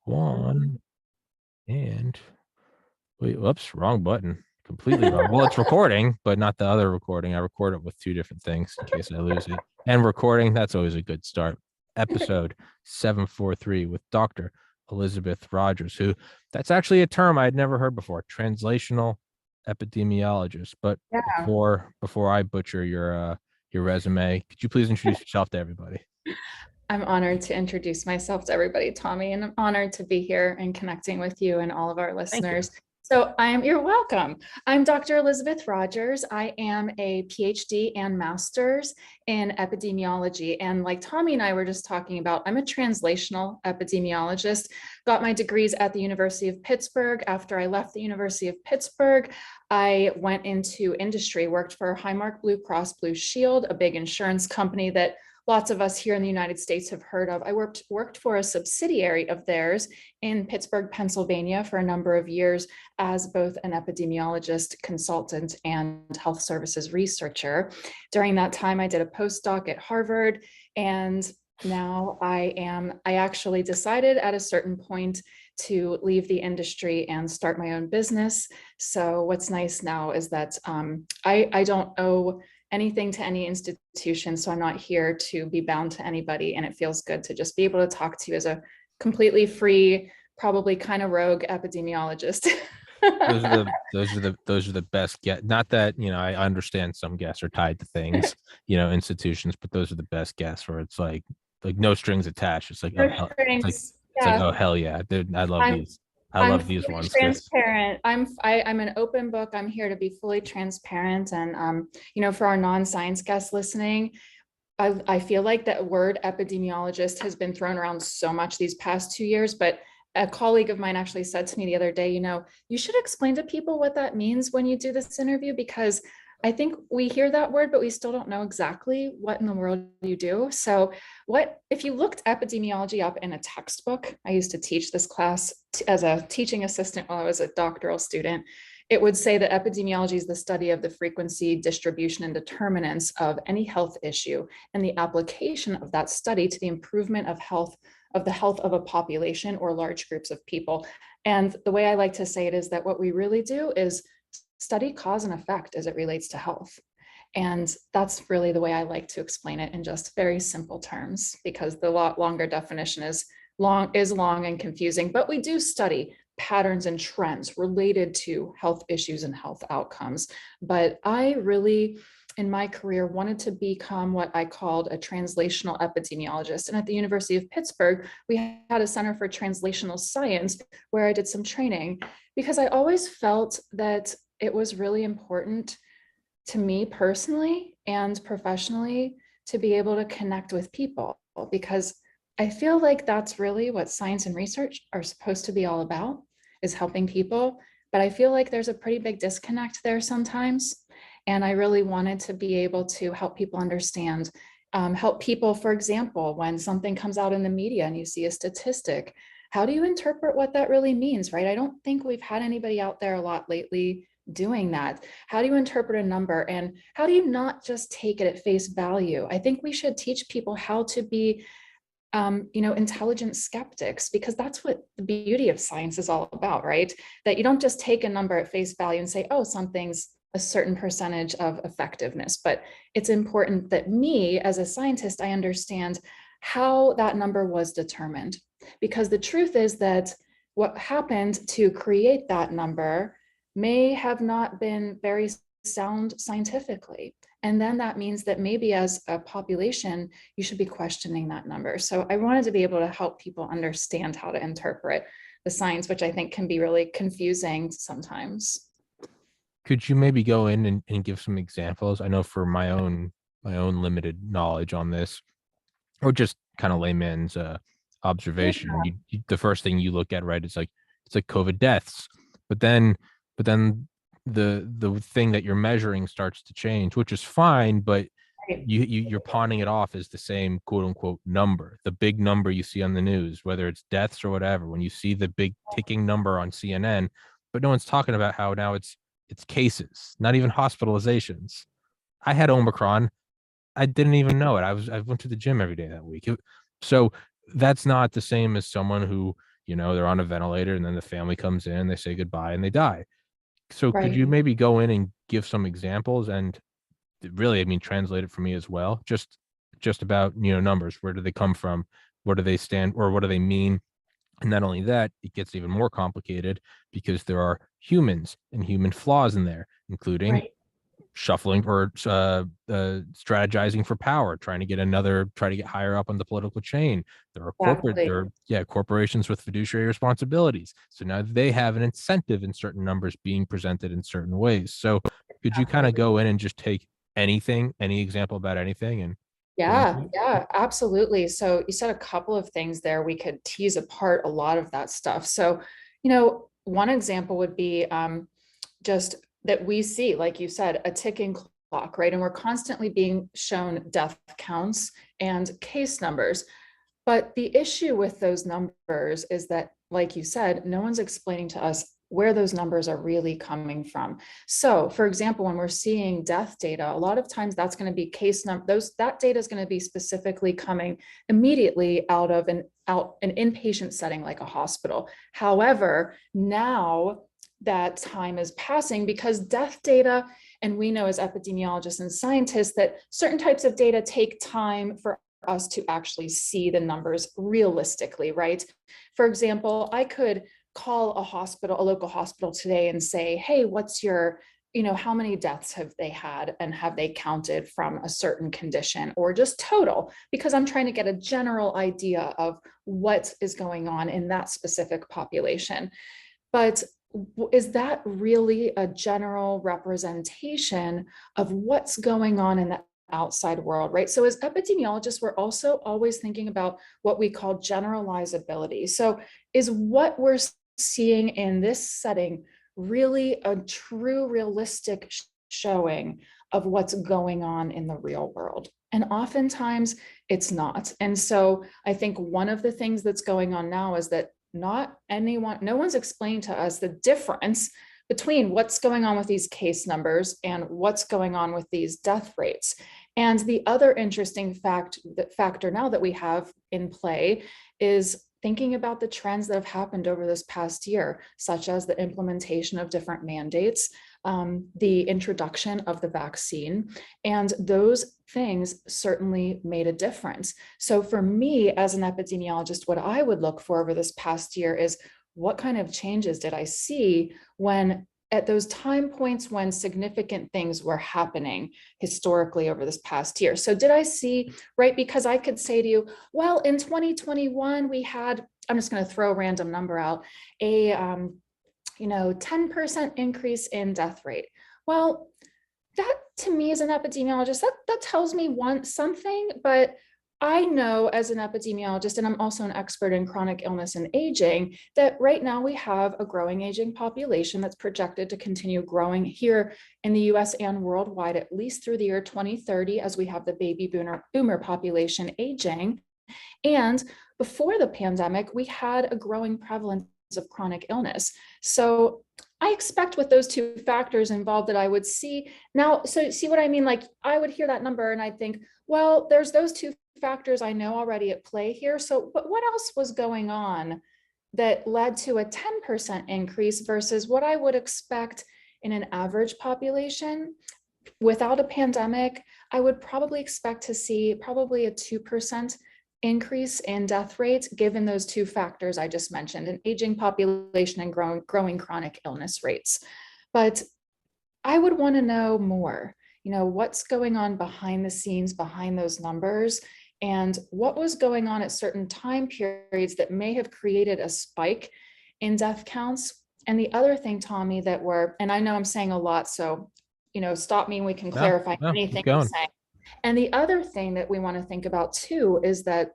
One and wait, whoops, wrong button. Completely wrong. Well, it's recording, but not the other recording. I record it with two different things in case I lose it. And recording, that's always a good start. Episode 743 with Dr. Elizabeth Rodgers, who that's actually a term I had never heard before, translational epidemiologist. But Yeah, before I butcher your resume, could you please introduce yourself to everybody? I'm honored to introduce myself to everybody, Tommy, and I'm honored to be here and connecting with you and all of our Thank you. listeners. You're welcome. I'm Dr. Elizabeth Rodgers. I am a PhD and master's in epidemiology. And like Tommy and I were just talking about, I'm a translational epidemiologist. Got my degrees at the University of Pittsburgh. After I left the University of Pittsburgh, I went into industry, worked for Highmark Blue Cross Blue Shield, a big insurance company that lots of us here in the United States have heard of. I worked for a subsidiary of theirs in Pittsburgh, Pennsylvania for a number of years as both an epidemiologist, consultant, and health services researcher. During that time, I did a postdoc at Harvard, and now I actually decided at a certain point to leave the industry and start my own business. So what's nice now is that I don't owe anything to any institution. So I'm not here to be bound to anybody. And it feels good to just be able to talk to you as a completely free, probably kind of rogue epidemiologist. Those are the best get. Not that, I understand some guests are tied to things, institutions, but those are the best guests where it's like no strings attached. It's like, oh No hell, strings. it's like, Yeah. oh hell yeah, dude, I love I'm these. I I'm love these fully ones because transparent. I'm an open book. I'm here to be fully transparent. And for our non-science guests listening, I feel like that word epidemiologist has been thrown around so much these past 2 years, but a colleague of mine actually said to me the other day, you should explain to people what that means when you do this interview, because I think we hear that word, but we still don't know exactly what in the world you do. So, what if you looked epidemiology up in a textbook? I used to teach this class as a teaching assistant while I was a doctoral student. It would say that epidemiology is the study of the frequency, distribution, and determinants of any health issue and the application of that study to the improvement of the health of a population or large groups of people. And the way I like to say it is that what we really do is study cause and effect as it relates to health. And that's really the way I like to explain it in just very simple terms, because the longer definition is long and confusing, but we do study patterns and trends related to health issues and health outcomes. But I really, in my career, wanted to become what I called a translational epidemiologist. And at the University of Pittsburgh, we had a Center for Translational Science where I did some training, because I always felt that it was really important to me personally and professionally to be able to connect with people, because I feel like that's really what science and research are supposed to be all about, is helping people. But I feel like there's a pretty big disconnect there sometimes. And I really wanted to be able to help people understand, help people, for example, when something comes out in the media and you see a statistic, how do you interpret what that really means, right? I don't think we've had anybody out there a lot lately doing that. How do you interpret a number, and how do you not just take it at face value? I think we should teach people how to be intelligent skeptics, because that's what the beauty of science is all about, right? That you don't just take a number at face value and say, oh, something's a certain percentage of effectiveness. But it's important that me as a scientist, I understand how that number was determined. Because the truth is that what happened to create that number may have not been very sound scientifically. And then that means that maybe as a population, you should be questioning that number. So I wanted to be able to help people understand how to interpret the science, which I think can be really confusing sometimes. could you maybe go in and give some examples? I know for my own limited knowledge on this, or just kind of layman's Yeah. observation, the first thing you look at, right? It's like COVID deaths, but then the thing that you're measuring starts to change, which is fine, but Right. you're pawning it off as the same quote unquote number, the big number you see on the news, whether it's deaths or whatever. When you see the big ticking number on CNN, but no one's talking about how now it's cases, not even hospitalizations. I had Omicron. I didn't even know it. I went to the gym every day that week. So that's not the same as someone who they're on a ventilator and then the family comes in, they say goodbye and they die. So could Right. you maybe go in and give some examples and really, I mean, translate it for me as well? Just about, numbers. Where do they come from? What do they stand or what do they mean? And not only that, it gets even more complicated because there are humans and human flaws in there, including Right. shuffling or strategizing for power, try to get higher up on the political chain. Exactly. Corporations with fiduciary responsibilities. So now they have an incentive in certain numbers being presented in certain ways. So could you kind Exactly. of go in and just take any example about anything and go Yeah, into it? yeah, absolutely. So you said a couple of things there. We could tease apart a lot of that stuff. So, one example would be just that we see, like you said, a ticking clock, right? And we're constantly being shown death counts and case numbers. But the issue with those numbers is that, like you said, no one's explaining to us where those numbers are really coming from. So, for example, when we're seeing death data, a lot of times that's going to be case numbers. That data is going to be specifically coming immediately out an inpatient setting like a hospital. However, now that time is passing because death data, and we know as epidemiologists and scientists that certain types of data take time for us to actually see the numbers realistically, right? For example, I could call a local hospital today and say, hey, what's your, how many deaths have they had and have they counted from a certain condition or just total? Because I'm trying to get a general idea of what is going on in that specific population. But is that really a general representation of what's going on in the outside world, right? So as epidemiologists, we're also always thinking about what we call generalizability. So is what we're seeing in this setting really a true realistic showing of what's going on in the real world? And oftentimes it's not. And so I think one of the things that's going on now is that no one's explained to us the difference between what's going on with these case numbers and what's going on with these death rates. And the other interesting factor now that we have in play is thinking about the trends that have happened over this past year, such as the implementation of different mandates, the introduction of the vaccine, and those things certainly made a difference. So for me, as an epidemiologist, what I would look for over this past year is what kind of changes did I see when at those time points when significant things were happening historically over this past year. So did I see, right? Because I could say to you, well, in 2021, we had, I'm just going to throw a random number out, a 10% increase in death rate. Well, that to me as an epidemiologist, that tells me something, but I know as an epidemiologist, and I'm also an expert in chronic illness and aging, that right now we have a growing aging population that's projected to continue growing here in the US and worldwide, at least through the year 2030, as we have the baby boomer population aging. And before the pandemic, we had a growing prevalence of chronic illness. So I expect with those two factors involved that I would see now. So see what I mean? Like I would hear that number and I'd think, well, there's those two factors I know already at play here. So, but what else was going on that led to a 10% increase versus what I would expect in an average population? Without a pandemic, I would probably expect to see probably a 2% increase in death rates, given those two factors I just mentioned, an aging population and growing chronic illness rates. But I would want to know more, what's going on behind the scenes, behind those numbers, and what was going on at certain time periods that may have created a spike in death counts. And the other thing, Tommy, and I know I'm saying a lot, so, stop me and we can No, clarify no, keep anything I'm going. saying. And the other thing that we want to think about too is that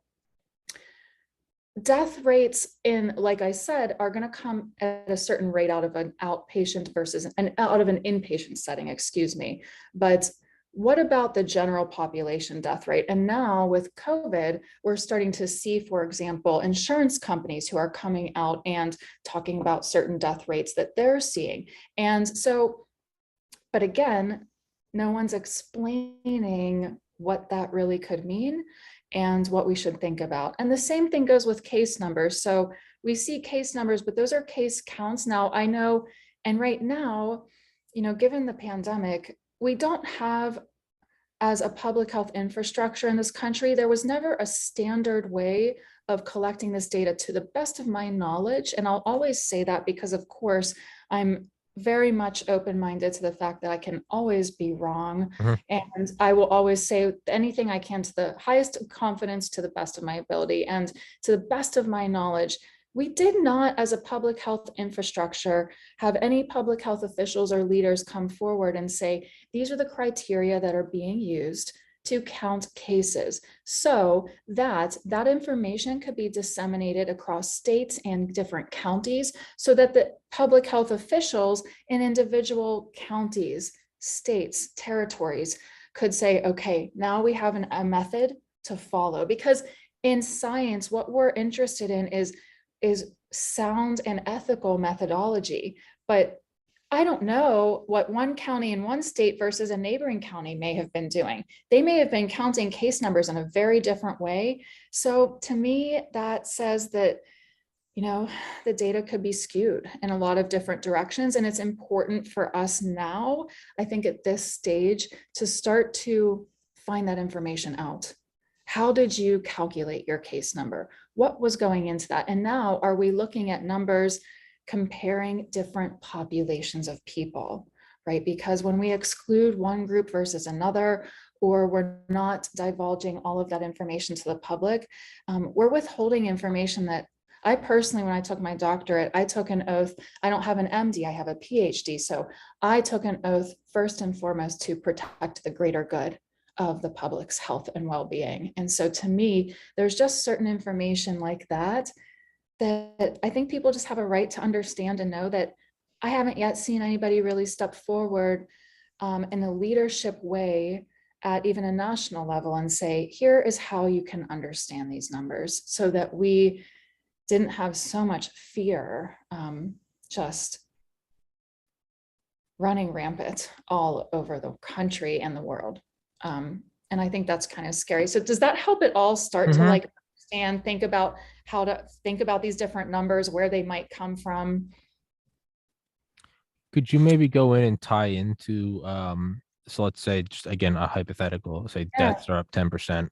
death rates like I said, are going to come at a certain rate out of an outpatient versus out of an inpatient setting, excuse me. But what about the general population death rate? And now with COVID, we're starting to see, for example, insurance companies who are coming out and talking about certain death rates that they're seeing. And so, but again, no one's explaining what that really could mean and what we should think about. And the same thing goes with case numbers. So we see case numbers, but those are case counts. Now I know, and right now, given the pandemic, we don't have, as a public health infrastructure in this country, there was never a standard way of collecting this data to the best of my knowledge. And I'll always say that because, of course, I'm very much open-minded to the fact that I can always be wrong. Mhm. And I will always say anything I can to the highest confidence, to the best of my ability, and to the best of my knowledge. We did not, as a public health infrastructure, have any public health officials or leaders come forward and say, these are the criteria that are being used to count cases, so that information could be disseminated across states and different counties, so that the public health officials in individual counties, states, territories could say, okay, now we have a method to follow. Because in science, what we're interested in is sound and ethical methodology. But I don't know what one county in one state versus a neighboring county may have been doing. They may have been counting case numbers in a very different way. So to me, that says that, the data could be skewed in a lot of different directions. And it's important for us now, I think at this stage, to start to find that information out. How did you calculate your case number? What was going into that? And now, are we looking at numbers comparing different populations of people, right? Because when we exclude one group versus another, or we're not divulging all of that information to the public, we're withholding information that I personally, when I took my doctorate, I took an oath. I don't have an MD, I have a PhD. So I took an oath first and foremost to protect the greater good of the public's health and well-being. And so to me, there's just certain information like that I think people just have a right to understand and know that I haven't yet seen anybody really step forward in a leadership way at even a national level and say, here is how you can understand these numbers, so that we didn't have so much fear just running rampant all over the country and the world. And I think that's kind of scary. So does that help at all start to like understand, think about how to think about these different numbers, where they might come from? Could you maybe go in and tie into, so let's say, just again, a hypothetical, say Yeah. deaths are up 10%.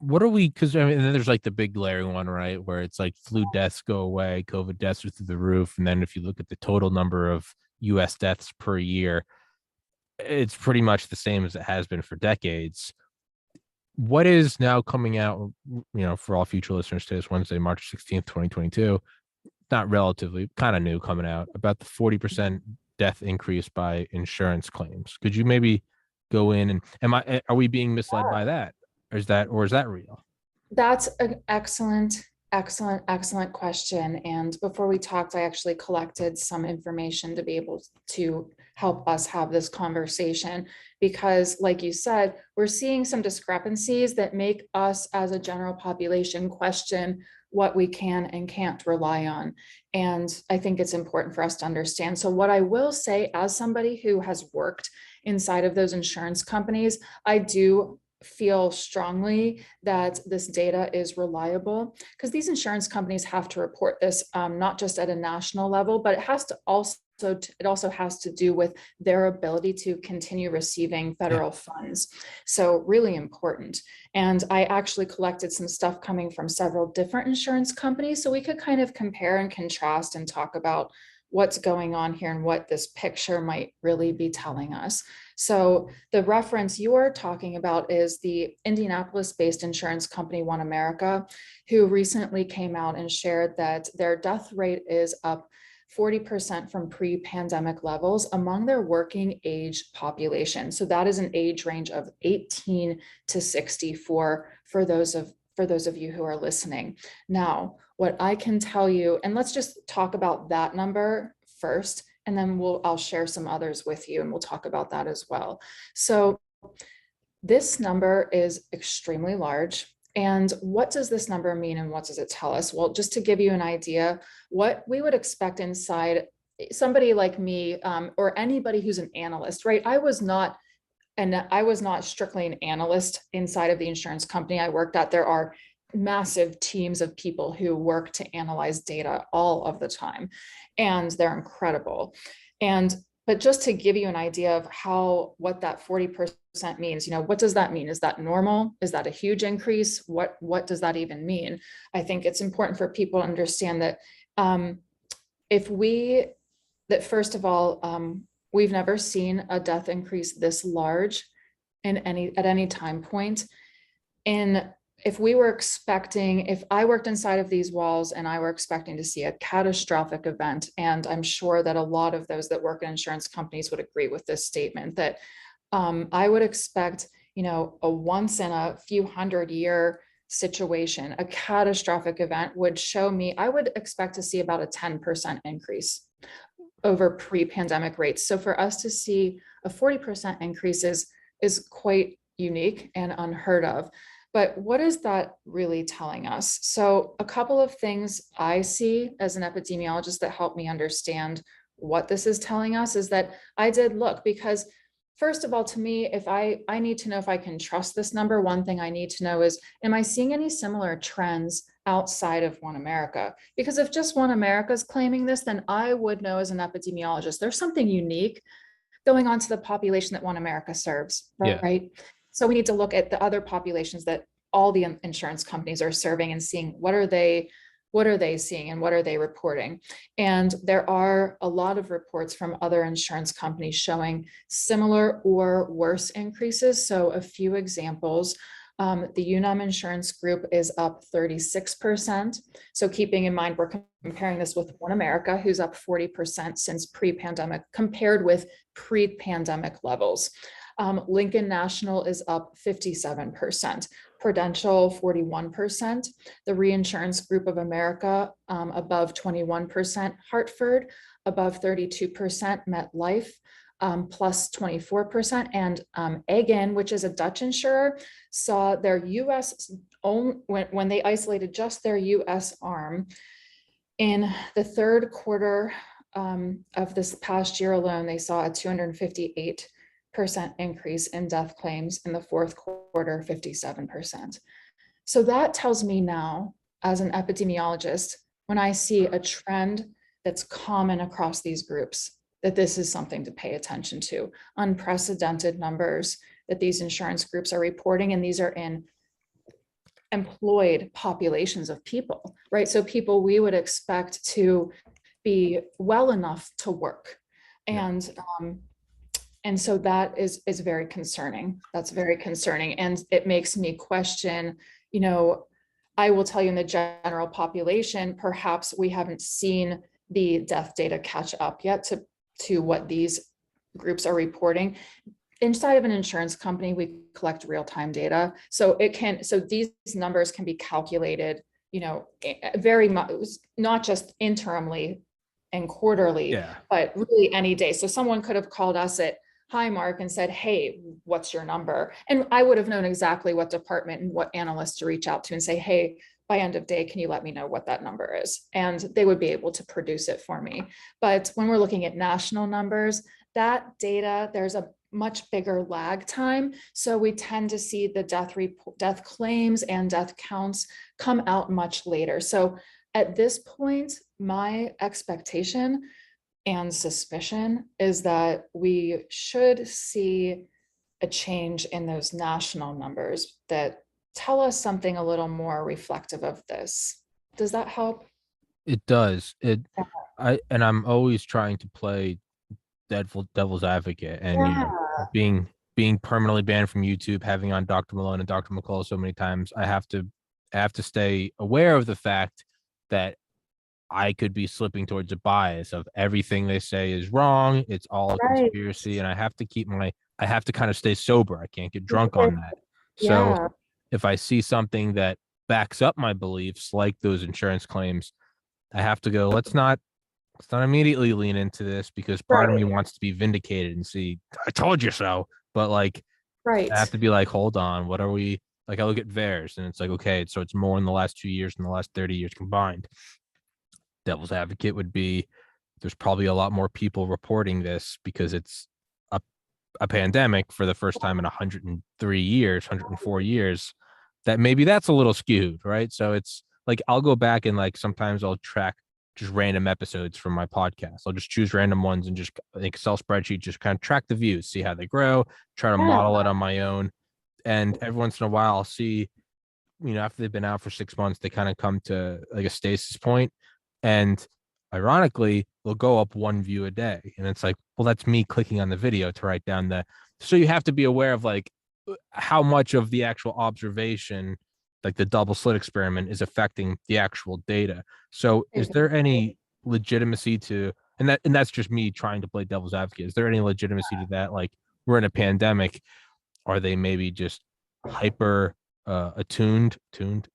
What are we, because I mean, then there's like the big glaring one, right? Where it's like flu deaths go away, COVID deaths are through the roof. And then if you look at the total number of US deaths per year, it's pretty much the same as it has been for decades. What is now coming out, for all future listeners to this Wednesday, March 16th, 2022, not relatively, kind of new, coming out about the 40% death increase by insurance claims. Could you maybe go in and are we being misled by that? Or is that real? That's an excellent question. And before we talked, I actually collected some information to be able to help us have this conversation, because like you said, we're seeing some discrepancies that make us as a general population question what we can and can't rely on. And I think it's important for us to understand. So what I will say, as somebody who has worked inside of those insurance companies, I do feel strongly that this data is reliable, because these insurance companies have to report this not just at a national level, but it also has to do with their ability to continue receiving federal funds. So really important. And I actually collected some stuff coming from several different insurance companies, so we could kind of compare and contrast and talk about what's going on here and what this picture might really be telling us. So the reference you are talking about is the Indianapolis-based insurance company, One America, who recently came out and shared that their death rate is up 40% from pre-pandemic levels among their working age population. So that is an age range of 18 to 64 for those of you who are listening. Now, what I can tell you, and let's just talk about that number first, and then I'll share some others with you and we'll talk about that as well. So this number is extremely large. And what does this number mean and what does it tell us? Well, just to give you an idea, what we would expect inside somebody like me, or anybody who's an analyst, right? I was not strictly an analyst inside of the insurance company I worked at. There are massive teams of people who work to analyze data all of the time, and they're incredible. But just to give you an idea of what that 40% means, what does that mean? Is that normal? Is that a huge increase? What does that even mean? I think it's important for people to understand that first of all, we've never seen a death increase this large at any time point. And if I worked inside of these walls and I were expecting to see a catastrophic event, and I'm sure that a lot of those that work in insurance companies would agree with this statement, that I would expect, a once in a few 100-year situation, a catastrophic event would show me, I would expect to see about a 10% increase over pre-pandemic rates. So for us to see a 40% increase is quite unique and unheard of. But what is that really telling us? So a couple of things I see as an epidemiologist that help me understand what this is telling us is that I did look, because first of all, to me, if I need to know if I can trust this number, one thing I need to know is, am I seeing any similar trends outside of One America? Because if just One America is claiming this, then I would know as an epidemiologist, there's something unique going on to the population that One America serves, right? Yeah. So we need to look at the other populations that all the insurance companies are serving and seeing what are they seeing and what are they reporting. And there are a lot of reports from other insurance companies showing similar or worse increases. So a few examples. The UNUM Insurance Group is up 36%. So keeping in mind, we're comparing this with One America, who's up 40% since pre-pandemic, compared with pre-pandemic levels. Lincoln National is up 57%, Prudential 41%, the Reinsurance Group of America above 21%, Hartford above 32%, MetLife plus 24%, and Aegon, which is a Dutch insurer, saw their US own, when they isolated just their US arm in the third quarter of this past year alone, they saw a 258% increase in death claims, in the fourth quarter, 57%. So that tells me now, as an epidemiologist, when I see a trend that's common across these groups, that this is something to pay attention to. Unprecedented numbers that these insurance groups are reporting, and these are in employed populations of people, right? So people we would expect to be well enough to work. And so that is very concerning. That's very concerning. And it makes me question, I will tell you, in the general population, perhaps we haven't seen the death data catch up yet to what these groups are reporting. Inside of an insurance company, we collect real-time data. So these numbers can be calculated, very much, not just interimly and quarterly, but really any day. So someone could have called us at Highmark and said, hey, what's your number? And I would have known exactly what department and what analyst to reach out to and say, hey, by end of day, can you let me know what that number is? And they would be able to produce it for me. But when we're looking at national numbers, that data, there's a much bigger lag time. So we tend to see the death claims and death counts come out much later. So at this point, my expectation and suspicion is that we should see a change in those national numbers that tell us something a little more reflective of this. Does that help? It does. I'm always trying to play devil's advocate, and being permanently banned from YouTube, having on Dr. Malone and Dr. McCullough so many times, I have to stay aware of the fact that I could be slipping towards a bias of everything they say is wrong. It's all a conspiracy. And I have to kind of stay sober. I can't get drunk on that. So if I see something that backs up my beliefs, like those insurance claims, I have to go, let's not immediately lean into this, because part of me wants to be vindicated and see, I told you so. But I have to be like, hold on, what are we, I look at VAERS and it's like, okay, so it's more in the last 2 years than the last 30 years combined. Devil's advocate would be, there's probably a lot more people reporting this because it's a pandemic for the first time in 104 years. that maybe that's a little skewed, right? So it's like I'll go back and like sometimes I'll track just random episodes from my podcast. I'll just choose random ones and just an Excel spreadsheet, just kind of track the views, see how they grow, try to Yeah. model it on my own. And every once in a while, I'll see, after they've been out for 6 months, they kind of come to like a stasis point. And ironically, they'll go up one view a day. And it's like, well, that's me clicking on the video to write down the. So you have to be aware of like how much of the actual observation, like the double slit experiment, is affecting the actual data. So is there any legitimacy to, and that's just me trying to play devil's advocate. Is there any legitimacy to that? Like we're in a pandemic. Are they maybe just hyper tuned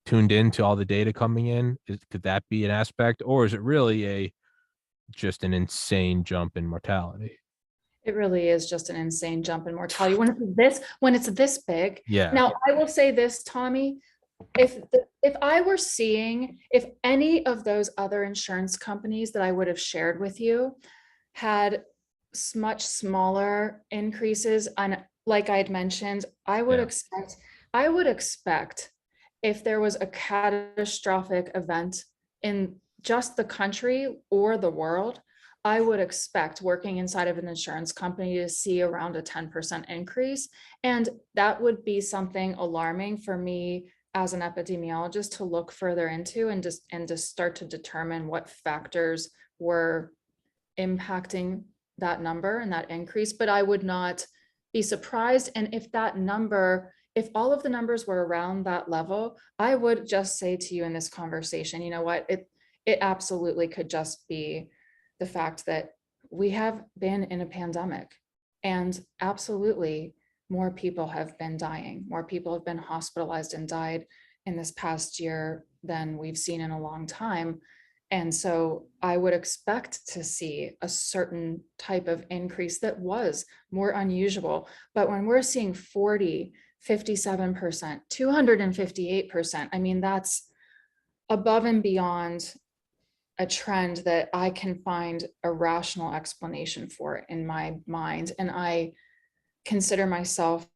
in to all the data coming in? Could that be an aspect, or is it really just an insane jump in mortality? It really is just an insane jump in mortality when it's this big. Yeah. Now, I will say this, Tommy, if I were seeing if any of those other insurance companies that I would have shared with you had much smaller increases on, like I had mentioned, I would Yeah. expect if there was a catastrophic event in just the country or the world, I would expect working inside of an insurance company to see around a 10% increase. And that would be something alarming for me as an epidemiologist to look further into and to start to determine what factors were impacting that number and that increase. But I would not be surprised. And if all of the numbers were around that level, I would just say to you in this conversation, you know what, it absolutely could just be the fact that we have been in a pandemic, and absolutely more people have been dying. More people have been hospitalized and died in this past year than we've seen in a long time. And so I would expect to see a certain type of increase that was more unusual. But when we're seeing 40, 57%, 258%, I mean, that's above and beyond a trend that I can find a rational explanation for in my mind. And I consider myself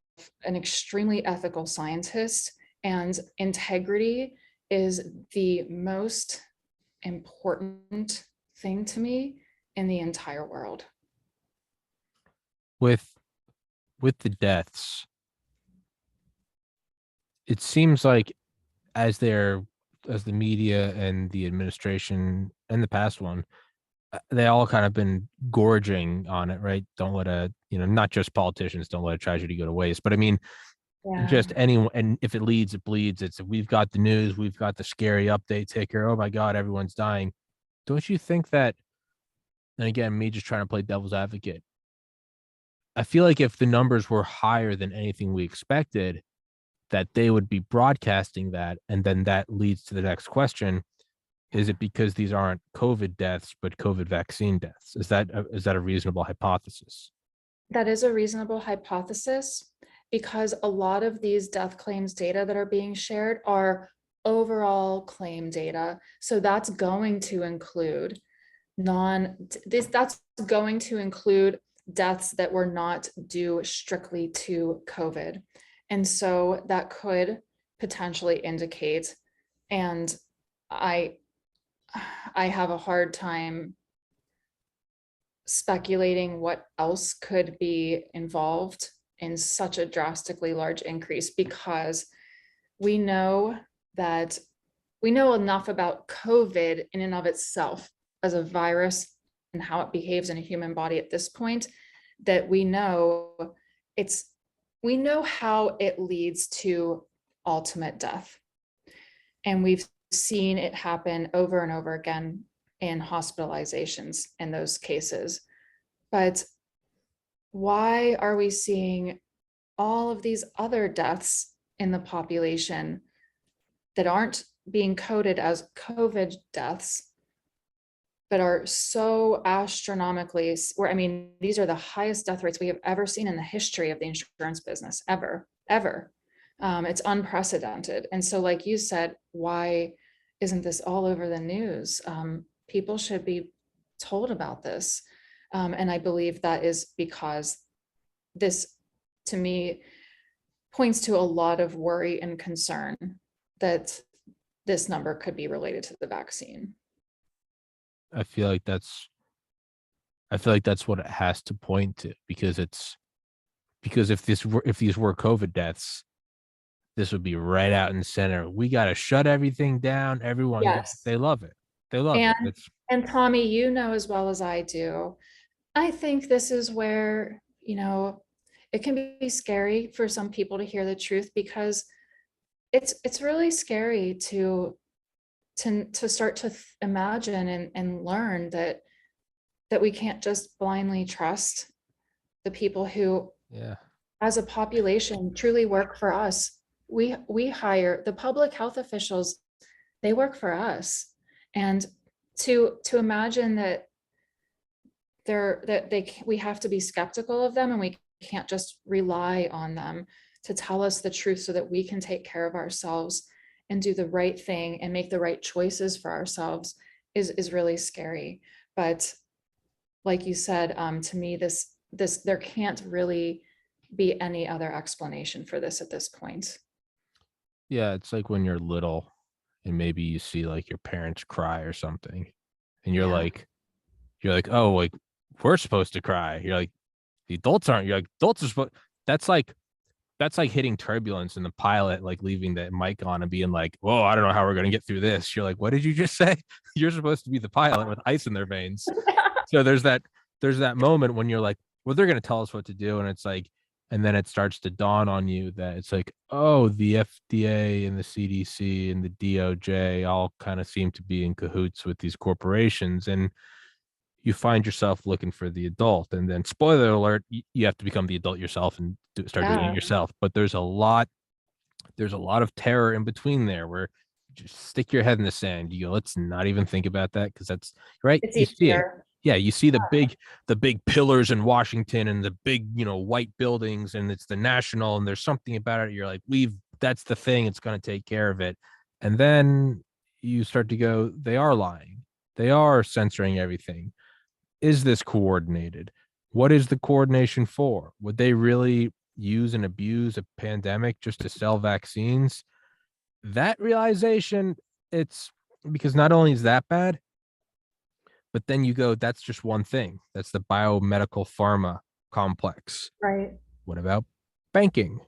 an extremely ethical scientist, and integrity is the most important thing to me in the entire world. With the deaths, it seems like as they're as the media and the administration and the past one, they all kind of been gorging on it, right? Don't let not just politicians, don't let a tragedy go to waste. But I mean, Yeah. just anyone, and if it leads, it bleeds. It's we've got the news, we've got the scary update ticker. Oh my God, everyone's dying. Don't you think that? And again, me just trying to play devil's advocate. I feel like if the numbers were higher than anything we expected, that they would be broadcasting that, and then that leads to the next question: is it because these aren't COVID deaths but COVID vaccine deaths? Is that a reasonable hypothesis? That is a reasonable hypothesis, because a lot of these death claims data that are being shared are overall claim data. So that's going to include that's going to include deaths that were not due strictly to COVID. And so that could potentially indicate, and I I have a hard time speculating what else could be involved in such a drastically large increase, because we know that we know enough about COVID in and of itself as a virus and how it behaves in a human body at this point, that it's we know how it leads to ultimate death. And we've seen it happen over and over again in hospitalizations in those cases. But why are we seeing all of these other deaths in the population that aren't being coded as COVID deaths, but are so astronomically, I mean, these are the highest death rates we have ever seen in the history of the insurance business, ever. It's unprecedented. And so, like you said, why isn't this all over the news? People should be told about this. And I believe that is because this, to me, points to a lot of worry and concern that this number could be related to the vaccine. I feel like that's what it has to point to, because if these were COVID deaths, this would be right out in the center. We got to shut everything down. Yes. They love it. They love And, it. and Tommy, you know as well as I do, I think this is where, it can be scary for some people to hear the truth, because it's really scary to start to imagine and learn that we can't just blindly trust the people who, Yeah. as a population, truly work for us. We hire the public health officials, they work for us. And to imagine that we have to be skeptical of them, and we can't just rely on them to tell us the truth so that we can take care of ourselves and do the right thing and make the right choices for ourselves, is really scary. But like you said, to me, this there can't really be any other explanation for this at this point. Yeah, it's like when you're little and maybe you see like your parents cry or something, and Yeah, you're like, oh, like we're supposed to cry. You're like, the adults aren't. You're like, adults are supposed. That's like hitting turbulence and the pilot like leaving the mic on and being like, whoa, I don't know how we're gonna get through this. You're like, what did you just say? You're supposed to be the pilot with ice in their veins. So there's that moment when you're like, well, they're gonna tell us what to do, and it's like, and then it starts to dawn on you that it's like, oh, the FDA and the CDC and the DOJ all kind of seem to be in cahoots with these corporations, and you find yourself looking for the adult. And then, spoiler alert, you have to become the adult yourself and start doing it yeah, yourself. But there's a lot of terror in between there, where you just stick your head in the sand. You go, let's not even think about that, because that's right. it's You see it. easier. Yeah, you see the big pillars in Washington and the big, white buildings, and it's the national, and there's something about it. You're like, that's the thing. It's going to take care of it. And then you start to go, they are lying. They are censoring everything. Is this coordinated? What is the coordination for? Would they really use and abuse a pandemic just to sell vaccines? That realization, it's because not only is that bad, but then you go, that's just one thing. That's the biomedical pharma complex. Right. What about banking?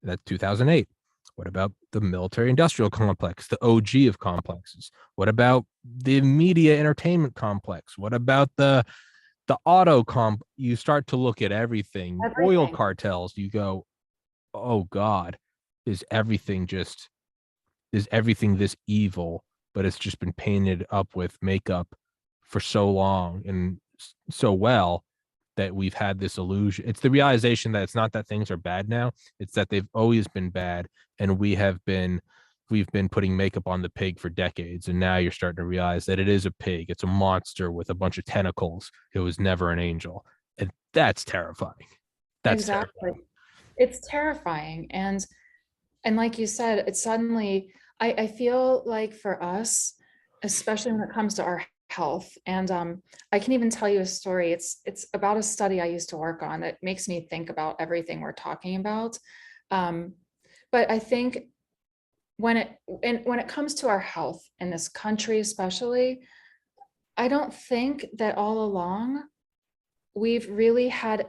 That's 2008. What about the military industrial complex, the OG of complexes? What about the media entertainment complex? What about the auto comp? You start to look at everything. Oil Everything. cartels. You go, oh God, is everything this evil? But it's just been painted up with makeup for so long and so well that we've had this illusion. It's the realization that it's not that things are bad now. It's that they've always been bad, and we've been putting makeup on the pig for decades. And now you're starting to realize that it is a pig. It's a monster with a bunch of tentacles. It was never an angel. And that's terrifying. That's Exactly. terrifying. It's terrifying. And like you said, it's suddenly, I feel like for us, especially when it comes to our health, and I can even tell you a story. It's about a study I used to work on that makes me think about everything we're talking about. But I think when it comes to our health in this country, especially, I don't think that all along we've really had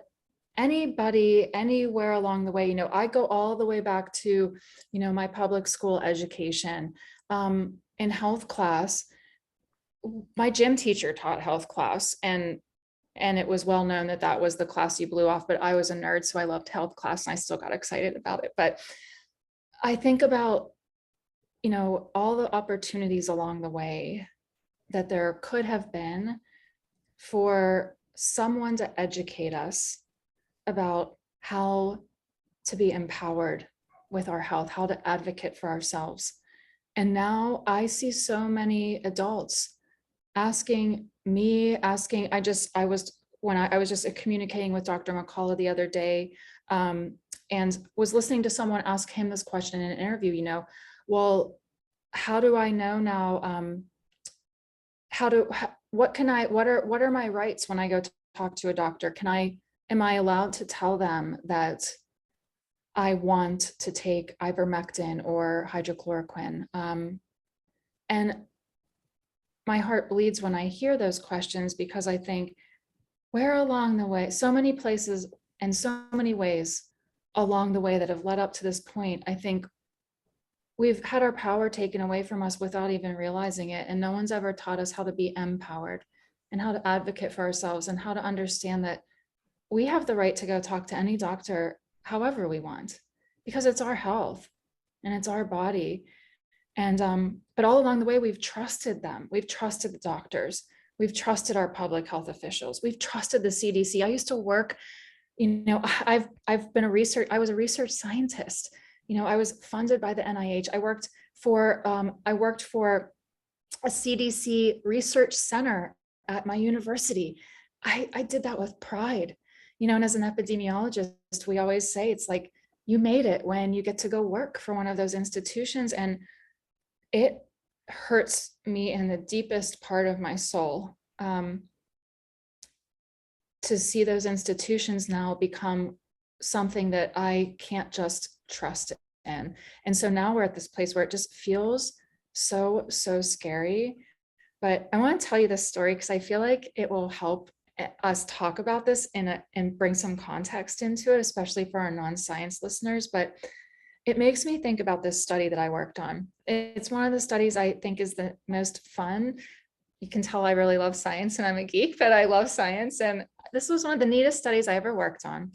anybody anywhere along the way. I go all the way back to, my public school education. In health class, my gym teacher taught health class, and it was well known that that was the class you blew off, but I was a nerd, so I loved health class and I still got excited about it. But I think about, all the opportunities along the way that there could have been for someone to educate us about how to be empowered with our health, how to advocate for ourselves. And now I see so many adults asking me, I was just communicating with Dr. McCullough the other day, and was listening to someone ask him this question in an interview, well, how do I know now? What are my rights when I go to talk to a doctor? Am I allowed to tell them that I want to take ivermectin or hydrochloroquine. And my heart bleeds when I hear those questions, because I think, where along the way, so many places and so many ways along the way that have led up to this point, I think we've had our power taken away from us without even realizing it. And no one's ever taught us how to be empowered and how to advocate for ourselves and how to understand that we have the right to go talk to any doctor however we want, because it's our health and it's our body. And but all along the way, we've trusted them. We've trusted the doctors. We've trusted our public health officials. We've trusted the CDC. I used to work, I was a research scientist. I was funded by the NIH. I worked for a CDC research center at my university. I did that with pride. And as an epidemiologist, we always say it's like you made it when you get to go work for one of those institutions. And it hurts me in the deepest part of my soul to see those institutions now become something that I can't just trust in. And so now we're at this place where it just feels so scary. But I want to tell you this story because I feel like it will help us talk about this and bring some context into it, especially for our non-science listeners. But it makes me think about this study that I worked on. It's one of the studies I think is the most fun. You can tell I really love science and I'm a geek, but I love science. And this was one of the neatest studies I ever worked on.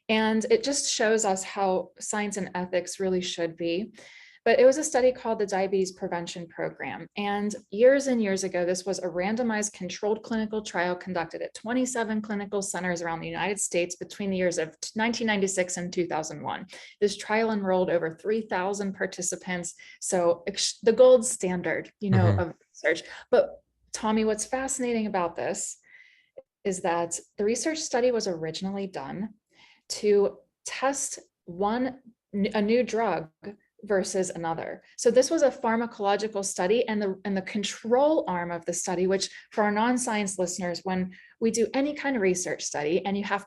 And it just shows us how science and ethics really should be. But it was a study called the Diabetes Prevention Program. And years ago, this was a randomized controlled clinical trial conducted at 27 clinical centers around the United States between the years of 1996 and 2001. This trial enrolled over 3,000 participants. So the gold standard, of research. But Tommy, what's fascinating about this is that the research study was originally done to test a new drug versus another. So this was a pharmacological study, and the control arm of the study, which for our non-science listeners, when we do any kind of research study and you want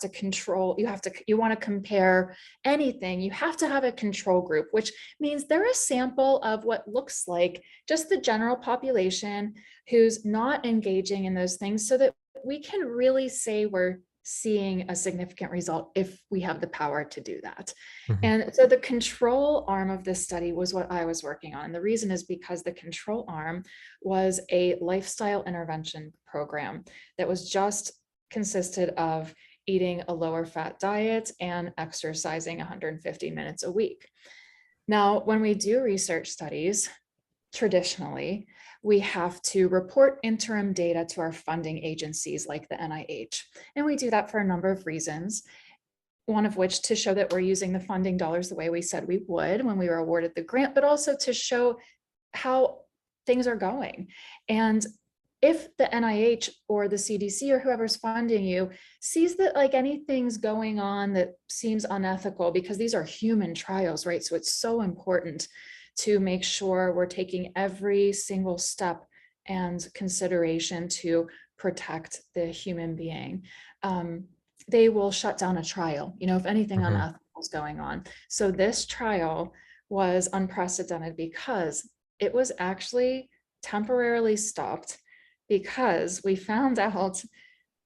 to compare anything, you have to have a control group, which means they're a sample of what looks like just the general population who's not engaging in those things, so that we can really say we're seeing a significant result if we have the power to do that. Mm-hmm. And so the control arm of this study was what I was working on. And the reason is because the control arm was a lifestyle intervention program that was just consisted of eating a lower fat diet and exercising 150 minutes a week. Now, when we do research studies, traditionally, we have to report interim data to our funding agencies like the NIH. And we do that for a number of reasons. One of which to show that we're using the funding dollars the way we said we would when we were awarded the grant, but also to show how things are going. And if the NIH or the CDC or whoever's funding you sees that like anything's going on that seems unethical, because these are human trials, right? So it's so important to make sure we're taking every single step and consideration to protect the human being. They will shut down a trial, if anything unethical is going on. So this trial was unprecedented because it was actually temporarily stopped because we found out,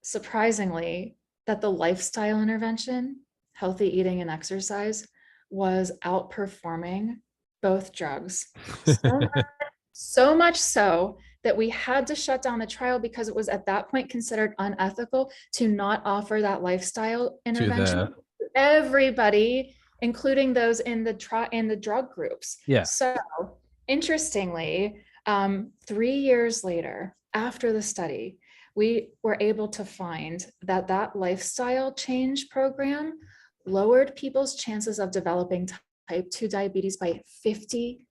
surprisingly, that the lifestyle intervention, healthy eating and exercise, was outperforming both drugs. So much so that we had to shut down the trial because it was at that point considered unethical to not offer that lifestyle intervention to everybody, including those in the drug groups. Yeah. So interestingly, 3 years later, after the study, we were able to find that lifestyle change program lowered people's chances of developing type 2 diabetes by 58%,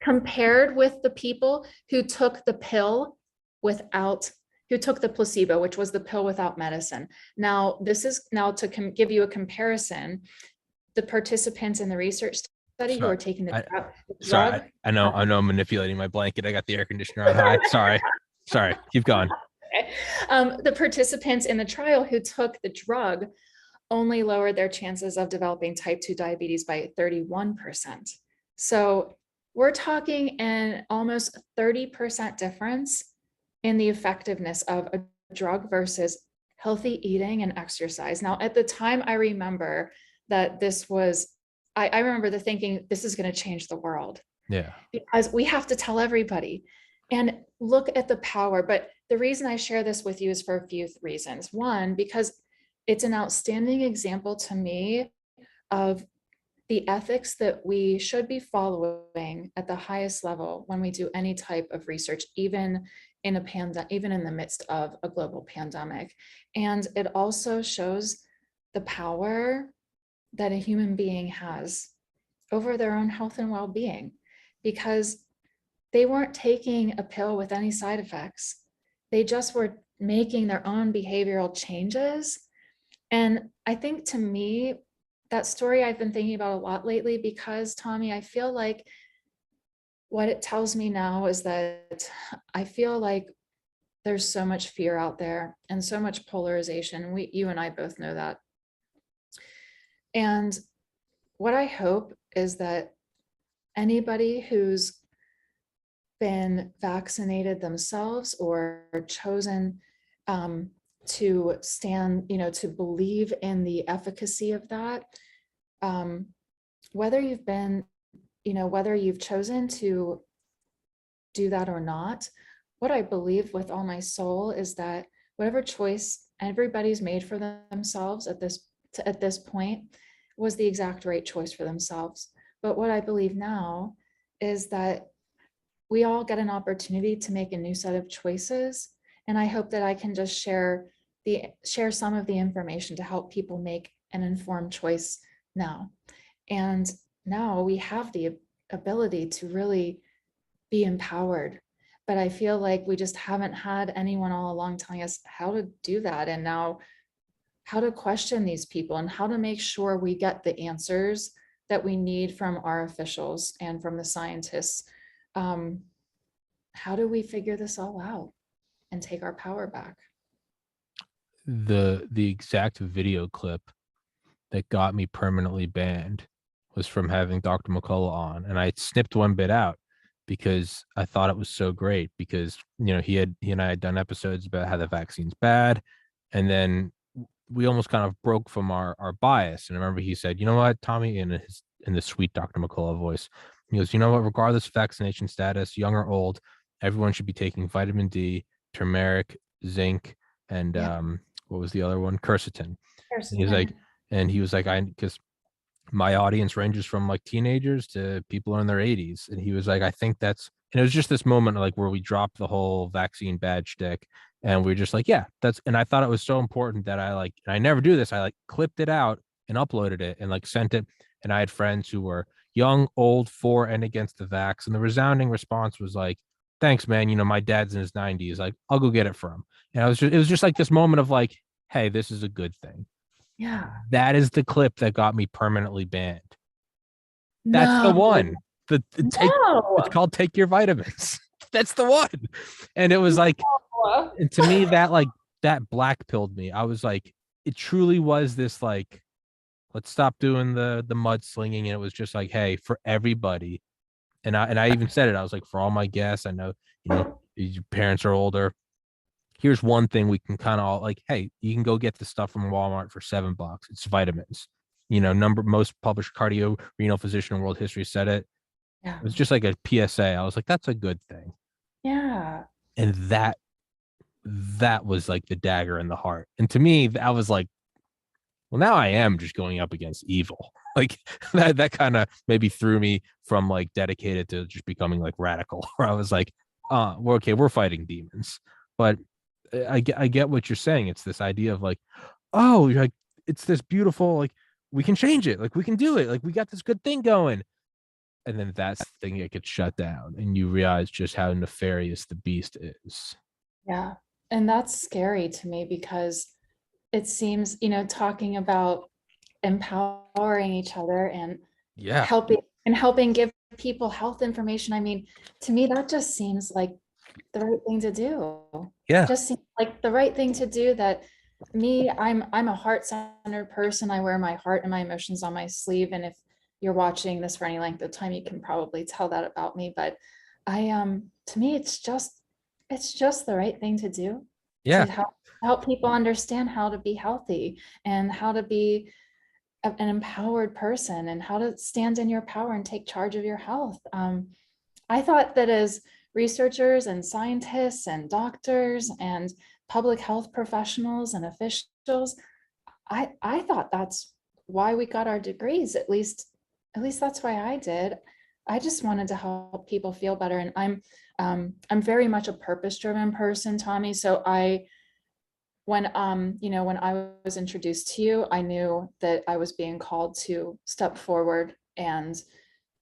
compared with the people who took the pill who took the placebo, which was the pill without medicine. Now, this is to give you a comparison. The participants in the research study who are taking the drug. I know I'm manipulating my blanket. I got the air conditioner on high. Sorry. Keep going. Okay. The participants in the trial who took the drug only lowered their chances of developing type 2 diabetes by 31%. So we're talking an almost 30% difference in the effectiveness of a drug versus healthy eating and exercise. Now, at the time, I remember that this was, I remember the thinking, this is going to change the world. Yeah. Because we have to tell everybody and look at the power. But the reason I share this with you is for a few reasons. One, because it's an outstanding example to me of the ethics that we should be following at the highest level when we do any type of research, even in a even in the midst of a global pandemic. And it also shows the power that a human being has over their own health and well-being, because they weren't taking a pill with any side effects. They just were making their own behavioral changes. And I think, to me, that story I've been thinking about a lot lately, because, Tommy, I feel like what it tells me now is that I feel like there's so much fear out there and so much polarization. You and I both know that. And what I hope is that anybody who's been vaccinated themselves or chosen to stand, to believe in the efficacy of that, whether you've been, whether you've chosen to do that or not, what I believe with all my soul is that whatever choice everybody's made for themselves at this point was the exact right choice for themselves. But what I believe now is that we all get an opportunity to make a new set of choices. And I hope that I can just share some of the information to help people make an informed choice now. And now we have the ability to really be empowered. But I feel like we just haven't had anyone all along telling us how to do that, and now how to question these people and how to make sure we get the answers that we need from our officials and from the scientists. How do we figure this all out and take our power back? The exact video clip that got me permanently banned was from having Dr. McCullough on, and I snipped one bit out because I thought it was so great, because he and I had done episodes about how the vaccine's bad, and then we almost kind of broke from our bias. And I remember he said, "You know what, Tommy," in the sweet Dr. McCullough voice, he goes, "You know what, regardless of vaccination status, young or old, everyone should be taking vitamin D, turmeric, zinc, and what was the other one? Quercetin." And he was like, because my audience ranges from like teenagers to people in their 80s. And he was like, I think that's, and it was just this moment like where we dropped the whole vaccine badge stick, and we are just like, yeah, and I thought it was so important that and I never do this. I like clipped it out and uploaded it and like sent it. And I had friends who were young, old, for and against the vax. And the resounding response was like, thanks, man. My dad's in his 90s. Like, I'll go get it for him. And it was just like this moment of like, hey, this is a good thing. Yeah. That is the clip that got me permanently banned. That's No. the one. No. It's called Take Your Vitamins. That's the one. And it was like, and to me, that black pilled me. I was like, it truly was this like, let's stop doing the mudslinging. And it was just like, hey, for everybody. And I even said it. I was like, for all my guests, I know, your parents are older. Here's one thing we can kind of all like, hey, you can go get the stuff from Walmart for $7. It's vitamins. Most published cardio renal physician in world history said it. Yeah. It was just like a PSA. I was like, that's a good thing. Yeah. And that was like the dagger in the heart. And to me, I was like, well, now I am just going up against evil. Like that kind of maybe threw me from like dedicated to just becoming like radical, where I was like, we're fighting demons. But I get what you're saying. It's this idea of like, oh, you're like, it's this beautiful, like, we can change it. Like, we can do it. Like, we got this good thing going. And then that's the thing that gets shut down. And you realize just how nefarious the beast is. Yeah. And that's scary to me, because it seems, talking about empowering each other and helping give people health information. I mean, to me, that just seems like the right thing to do. Yeah. Just seems like the right thing to do, that Me, I'm a heart-centered person. I wear my heart and my emotions on my sleeve. And if you're watching this for any length of time, you can probably tell that about me. But to me, it's just the right thing to do to Yeah. help people understand how to be healthy and how to be an empowered person and how to stand in your power and take charge of your health. I thought that as researchers and scientists and doctors and public health professionals and officials, I thought that's why we got our degrees. At least that's why I did. I just wanted to help people feel better. And I'm very much a purpose-driven person, Tommy. So when I was introduced to you, I knew that I was being called to step forward and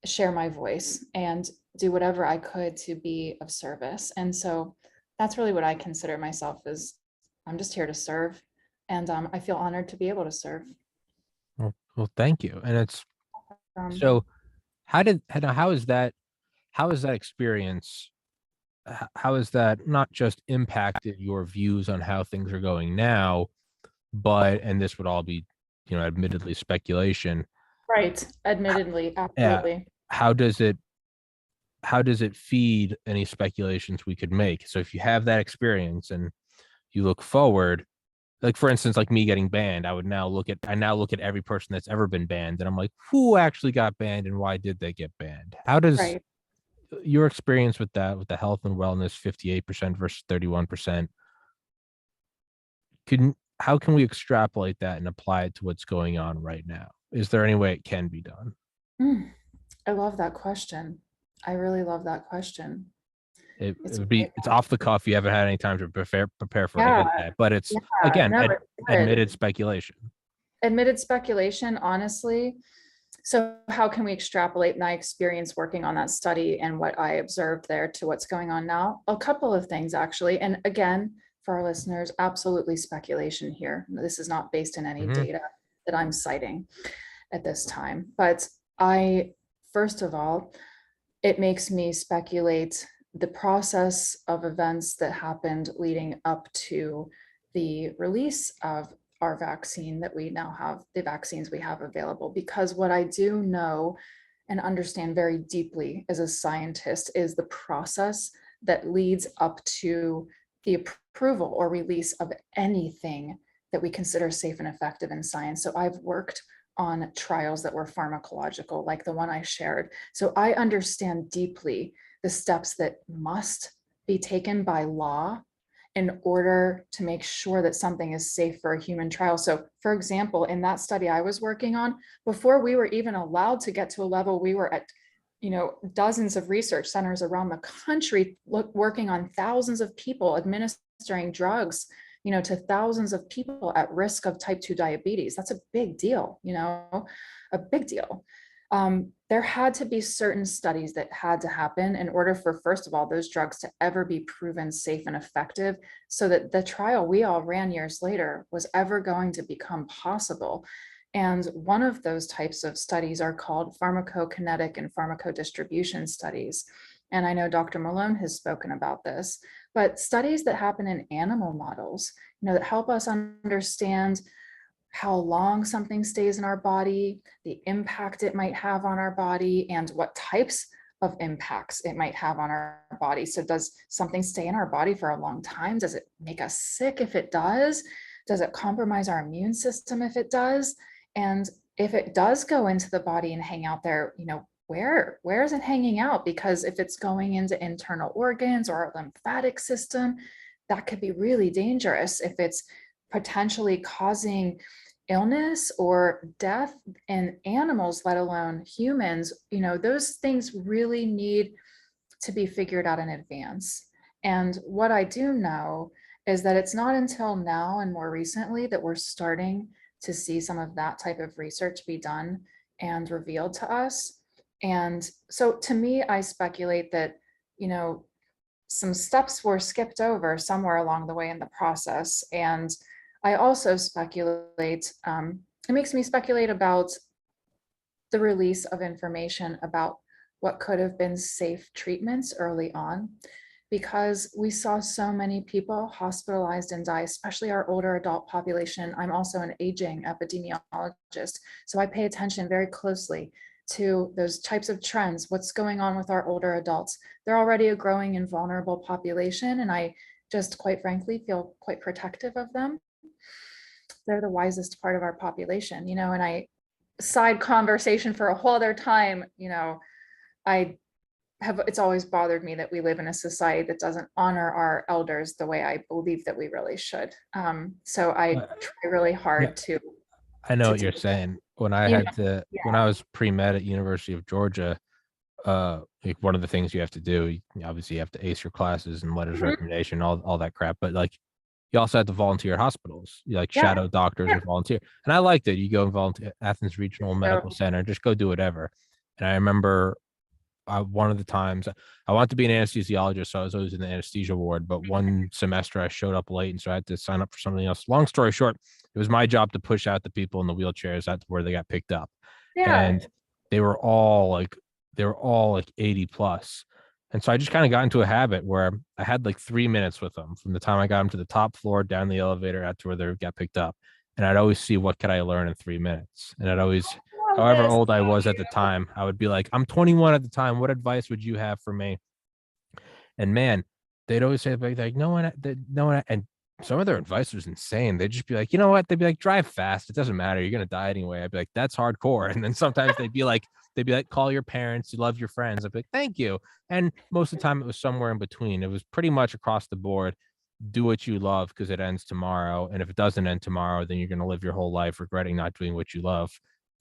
share my voice and do whatever I could to be of service. And so that's really what I consider myself as. I'm just here to serve. And I feel honored to be able to serve. Well, thank you. And it's Um, so how is that experience? How has that not just impacted your views on how things are going now, but, and this would all be, admittedly speculation. right. Admittedly, Yeah. absolutely. How does it feed any speculations we could make? So if you have that experience and you look forward, like for instance, like me getting banned, I now look at every person that's ever been banned, and I'm like, who actually got banned and why did they get banned? How does Right. your experience with that, with the health and wellness 58% versus 31%, how can we extrapolate that and apply it to what's going on right now? Is there any way it can be done? Mm, I love that question. I really love that question. It It's would be, it's off the cuff. You haven't had any time to prepare for it. I yeah, get that, but it's yeah, again no, it's good. admitted speculation. Admitted speculation, honestly. So how can we extrapolate my experience working on that study and what I observed there to what's going on now? A couple of things, actually. And again, for our listeners, absolutely speculation here. This is not based in any Mm-hmm. data that I'm citing at this time. But I, first of all, it makes me speculate the process of events that happened leading up to the release of our vaccine, that we now have the vaccines we have available. Because what I do know and understand very deeply as a scientist is the process that leads up to the approval or release of anything that we consider safe and effective in science. So I've worked on trials that were pharmacological, like the one I shared. So I understand deeply the steps that must be taken by law in order to make sure that something is safe for a human trial. So, for example, in that study I was working on, before we were even allowed to get to a level, we were at dozens of research centers around the country working on thousands of people, administering drugs to thousands of people at risk of type 2 diabetes. That's a big deal, a big deal. There had to be certain studies that had to happen in order for, first of all, those drugs to ever be proven safe and effective, so that the trial we all ran years later was ever going to become possible. And one of those types of studies are called pharmacokinetic and pharmacodistribution studies. And I know Dr. Malone has spoken about this, but studies that happen in animal models, that help us understand how long something stays in our body, the impact it might have on our body, and what types of impacts it might have on our body. So does something stay in our body for a long time? Does it make us sick if it does? Does it compromise our immune system if it does? And if it does go into the body and hang out there, where is it hanging out? Because if it's going into internal organs or our lymphatic system, that could be really dangerous if it's potentially causing illness or death in animals, let alone humans. Those things really need to be figured out in advance. And what I do know is that it's not until now and more recently that we're starting to see some of that type of research be done and revealed to us. And so to me, I speculate that, some steps were skipped over somewhere along the way in the process. And I also speculate, it makes me speculate about the release of information about what could have been safe treatments early on. because we saw so many people hospitalized and die, especially our older adult population. I'm also an aging epidemiologist, so I pay attention very closely to those types of trends. What's going on with our older adults? They're already a growing and vulnerable population, and I just, quite frankly, feel quite protective of them. They're the wisest part of our population, and side conversation for a whole other time, it's always bothered me that we live in a society that doesn't honor our elders the way I believe that we really should. So I try really Yeah, hard to I know what do, you're saying. When I you know, had to, yeah. when I was pre-med at University of Georgia, like one of the things you have to do, obviously you have to ace your classes and letters of Mhm. recommendation, all that crap. But like you also had to volunteer at hospitals, you like Yeah. shadow doctors Yeah. or volunteer. And I liked it. You go and volunteer at Athens Regional So, Medical Center, just go do whatever. And I remember one of the times I wanted to be an anesthesiologist, so I was always in the anesthesia ward. But one semester I showed up late, and so I had to sign up for something else. Long story short, it was my job to push out the people in the wheelchairs. That's where they got picked up, yeah. and they were all like 80 plus. And so I just kind of got into a habit where I had like 3 minutes with them from the time I got them to the top floor, down the elevator, out to where they got picked up. And I'd always see what could I learn in 3 minutes. And I'd always, I love however this old I about was at the you. time, I would be like, I'm 21 at the time. What advice would you have for me? And man, they'd always say like no one, and some of their advice was insane. They'd just be like, you know what? They'd be like, drive fast. It doesn't matter. You're gonna die anyway. I'd be like, that's hardcore. And then sometimes they'd be like, call your parents. You love your friends. I'd be like, thank you. And most of the time it was somewhere in between. It was pretty much across the board. Do what you love because it ends tomorrow. And if it doesn't end tomorrow, then you're gonna live your whole life regretting not doing what you love.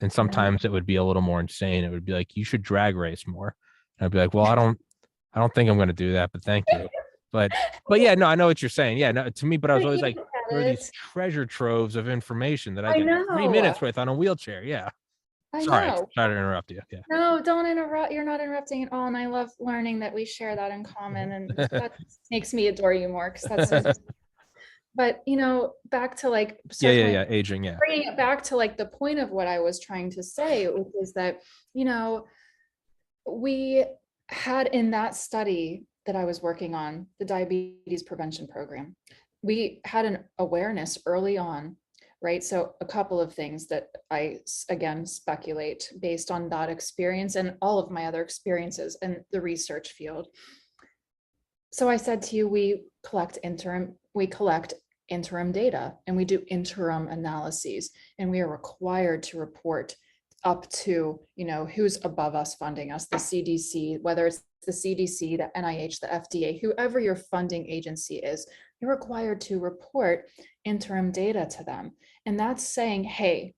And Yeah. sometimes it would be a little more insane. It would be like, you should drag race more. And I'd be like, well, I don't think I'm going to do that, but thank you. But yeah, no, I know what you're saying. Yeah, no, to me, but I was But always you like, look there at are these it. treasure troves of information that I I get 3 minutes know. with on a wheelchair. Yeah. I Sorry. know. Sorry to interrupt you. Yeah. No, don't interrupt. You're not interrupting at all. And I love learning that we share that in common. And that makes me adore you more because that's so. But, back to like Yeah. Yeah. circling, Yeah. Aging. Yeah. bringing it back to like the point of what I was trying to say, which is that, we had in that study that I was working on, the diabetes prevention program, we had an awareness early on, right? So a couple of things that I, again, speculate based on that experience and all of my other experiences in the research field. So I said to you, we collect interim data and we do interim analyses, and we are required to report up to, who's above us funding us, the CDC, whether it's the CDC, the NIH, the FDA, whoever your funding agency is, you're required to report interim data to them. And that's saying, hey,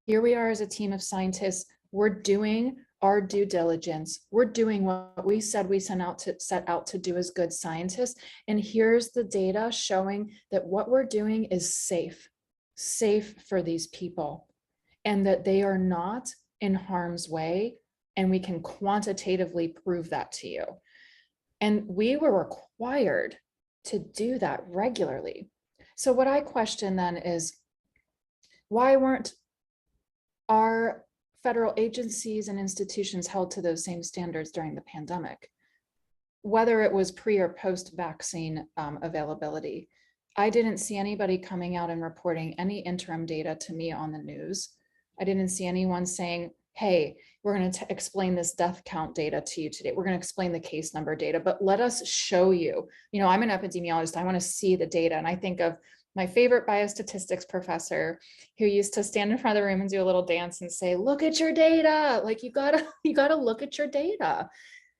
here we are as a team of scientists, we're doing our due diligence. We're doing what we said we set out to do as good scientists. And here's the data showing that what we're doing is safe for these people, and that they are not in harm's way. And we can quantitatively prove that to you. And we were required to do that regularly. So what I question then is, why weren't our federal agencies and institutions held to those same standards during the pandemic, whether it was pre or post vaccine availability? I didn't see anybody coming out and reporting any interim data to me on the news. I didn't see anyone saying, hey, we're going to explain this death count data to you today. We're going to explain the case number data, but let us show you. I'm an epidemiologist. I want to see the data. And I think of my favorite biostatistics professor who used to stand in front of the room and do a little dance and say, look at your data. Like you gotta look at your data.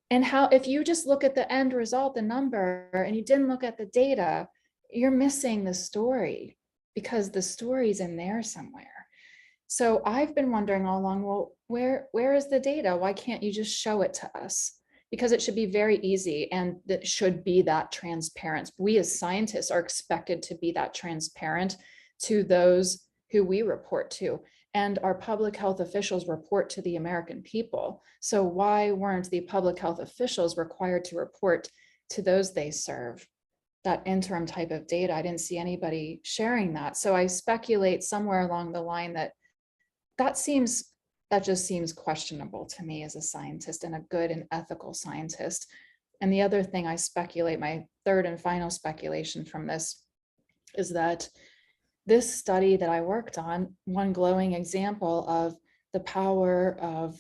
And how, if you just look at the end result, the number, and you didn't look at the data, you're missing the story, because the story's in there somewhere. So I've been wondering all along, well, where is the data? Why can't you just show it to us? Because it should be very easy, and that should be that transparent. We as scientists are expected to be that transparent to those who we report to, and our public health officials report to the American people. So why weren't the public health officials required to report to those they serve that interim type of data? I didn't see anybody sharing that. So I speculate somewhere along the line that just seems questionable to me as a scientist, and a good and ethical scientist. And the other thing I speculate, my third and final speculation from this, is that this study that I worked on, one glowing example of the power of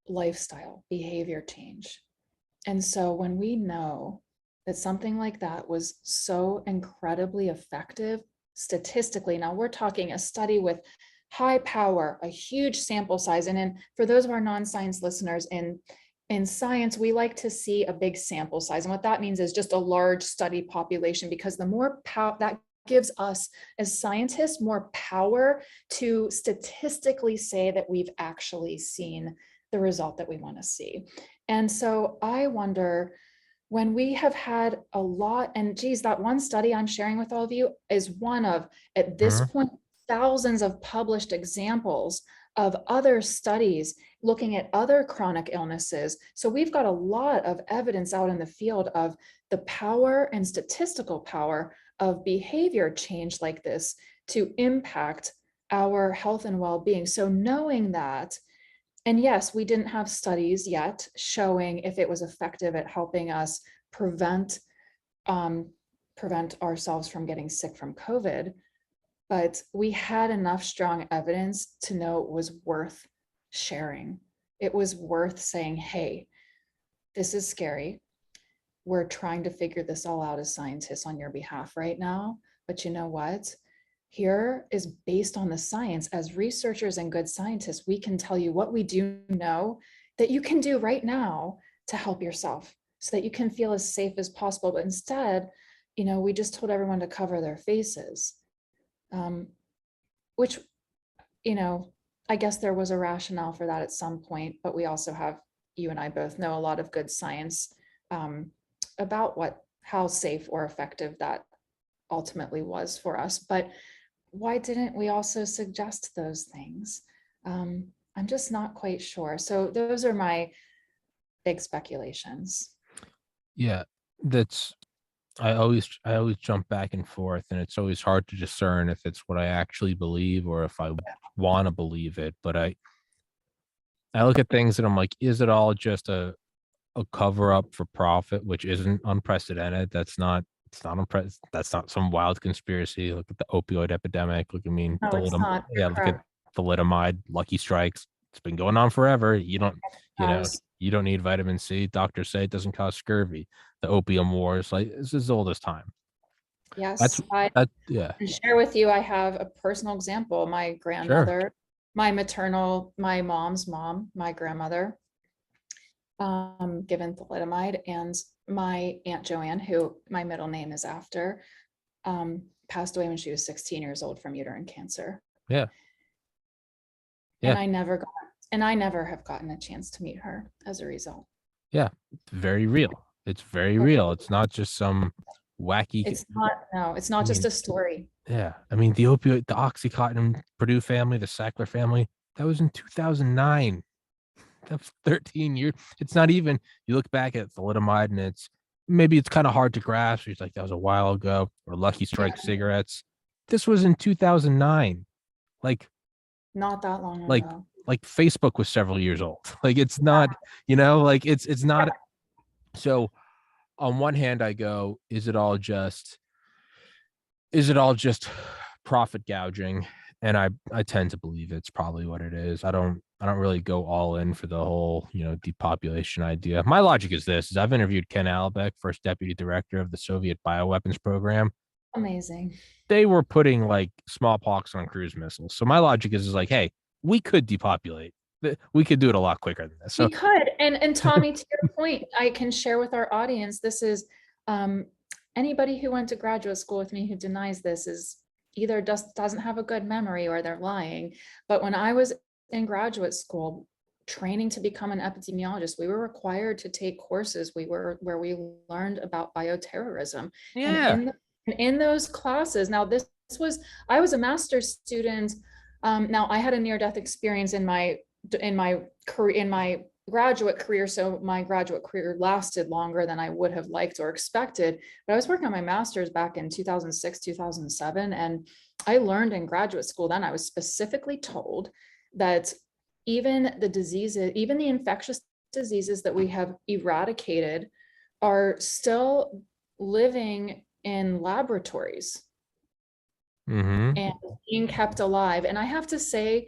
lifestyle behavior change. And so when we know that something like that was so incredibly effective statistically, now we're talking a study with high power, a huge sample size. And then for those of our non-science listeners, in science, we like to see a big sample size. And what that means is just a large study population, because the more power that gives us as scientists more power to statistically say that we've actually seen the result that we want to see. And so I wonder, when we have had a lot, and geez, that one study I'm sharing with all of you is one of, at this point, thousands of published examples of other studies looking at other chronic illnesses. So we've got a lot of evidence out in the field of the power and statistical power of behavior change like this to impact our health and well-being. So knowing that, and yes, we didn't have studies yet showing if it was effective at helping us prevent ourselves from getting sick from COVID, but we had enough strong evidence to know it was worth sharing. It was worth saying, hey, this is scary. We're trying to figure this all out as scientists on your behalf right now. But you know what? Here is based on the science. As researchers and good scientists, we can tell you what we do know that you can do right now to help yourself so that you can feel as safe as possible. But instead, we just told everyone to cover their faces, which, I guess there was a rationale for that at some point, but we also have, you and I both know, a lot of good science about how safe or effective that ultimately was for us. But why didn't we also suggest those things? I'm just not quite sure. So those are my big speculations. Yeah, I always jump back and forth, and it's always hard to discern if it's what I actually believe or if I want to believe it. But I look at things and I'm like, is it all just a cover up for profit, which isn't unprecedented? That's not some wild conspiracy. Look at the opioid epidemic. Look, No, it's not. look at thalidomide, Lucky Strikes. It's been going on forever. You don't need vitamin C. Doctors say it doesn't cause scurvy. The opium wars, like, this is old as time. Yes, I can share with you, I have a personal example. My grandmother, Sure. my mom's mom, my grandmother, given thalidomide, and my Aunt Joanne, who my middle name is after, passed away when she was 16 years old from uterine cancer. Yeah. And I never have gotten a chance to meet her as a result. Yeah, it's very real. It's very real. It's not just some wacky. It's not just a story. Yeah, I mean, the OxyContin Purdue family, the Sackler family, that was in 2009. That was 13 years. It's not even. You look back at thalidomide, and it's kind of hard to grasp. It's like that was a while ago. Or Lucky Strike cigarettes. This was in 2009. Like, not that long ago. Like Facebook was several years old. Like, it's not, it's not. So on one hand, I go, is it all just profit gouging? And I tend to believe it's probably what it is. I don't really go all in for the whole, depopulation idea. My logic is this: I've interviewed Ken Albeck, first deputy director of the Soviet bioweapons program. Amazing. They were putting like smallpox on cruise missiles. So my logic is like, hey, we could depopulate. We could do it a lot quicker than this. So we could. And Tommy, to your point, I can share with our audience, this is anybody who went to graduate school with me who denies this is either just doesn't have a good memory or they're lying. But when I was in graduate school training to become an epidemiologist, we were required to take courses where we learned about bioterrorism. Yeah. And in those classes, now I was a master's student. Now I had a near-death experience in my graduate career. So my graduate career lasted longer than I would have liked or expected, but I was working on my master's back in 2006, 2007. And I learned in graduate school then, I was specifically told that even the infectious diseases that we have eradicated are still living in laboratories Mm-hmm. and being kept alive. And I have to say,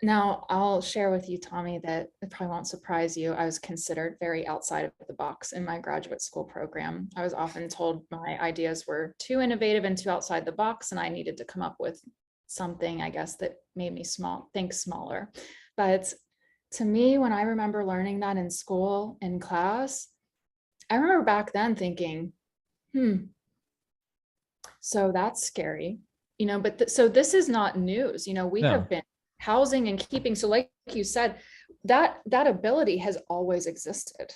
now I'll share with you, Tommy, that it probably won't surprise you. I was considered very outside of the box in my graduate school program. I was often told my ideas were too innovative and too outside the box, and I needed to come up with something, I guess, that made me think smaller. But to me, when I remember learning that in school, in class, I remember back then thinking, so that's scary, but so this is not news. We No. have been housing and keeping. So like you said, that ability has always existed.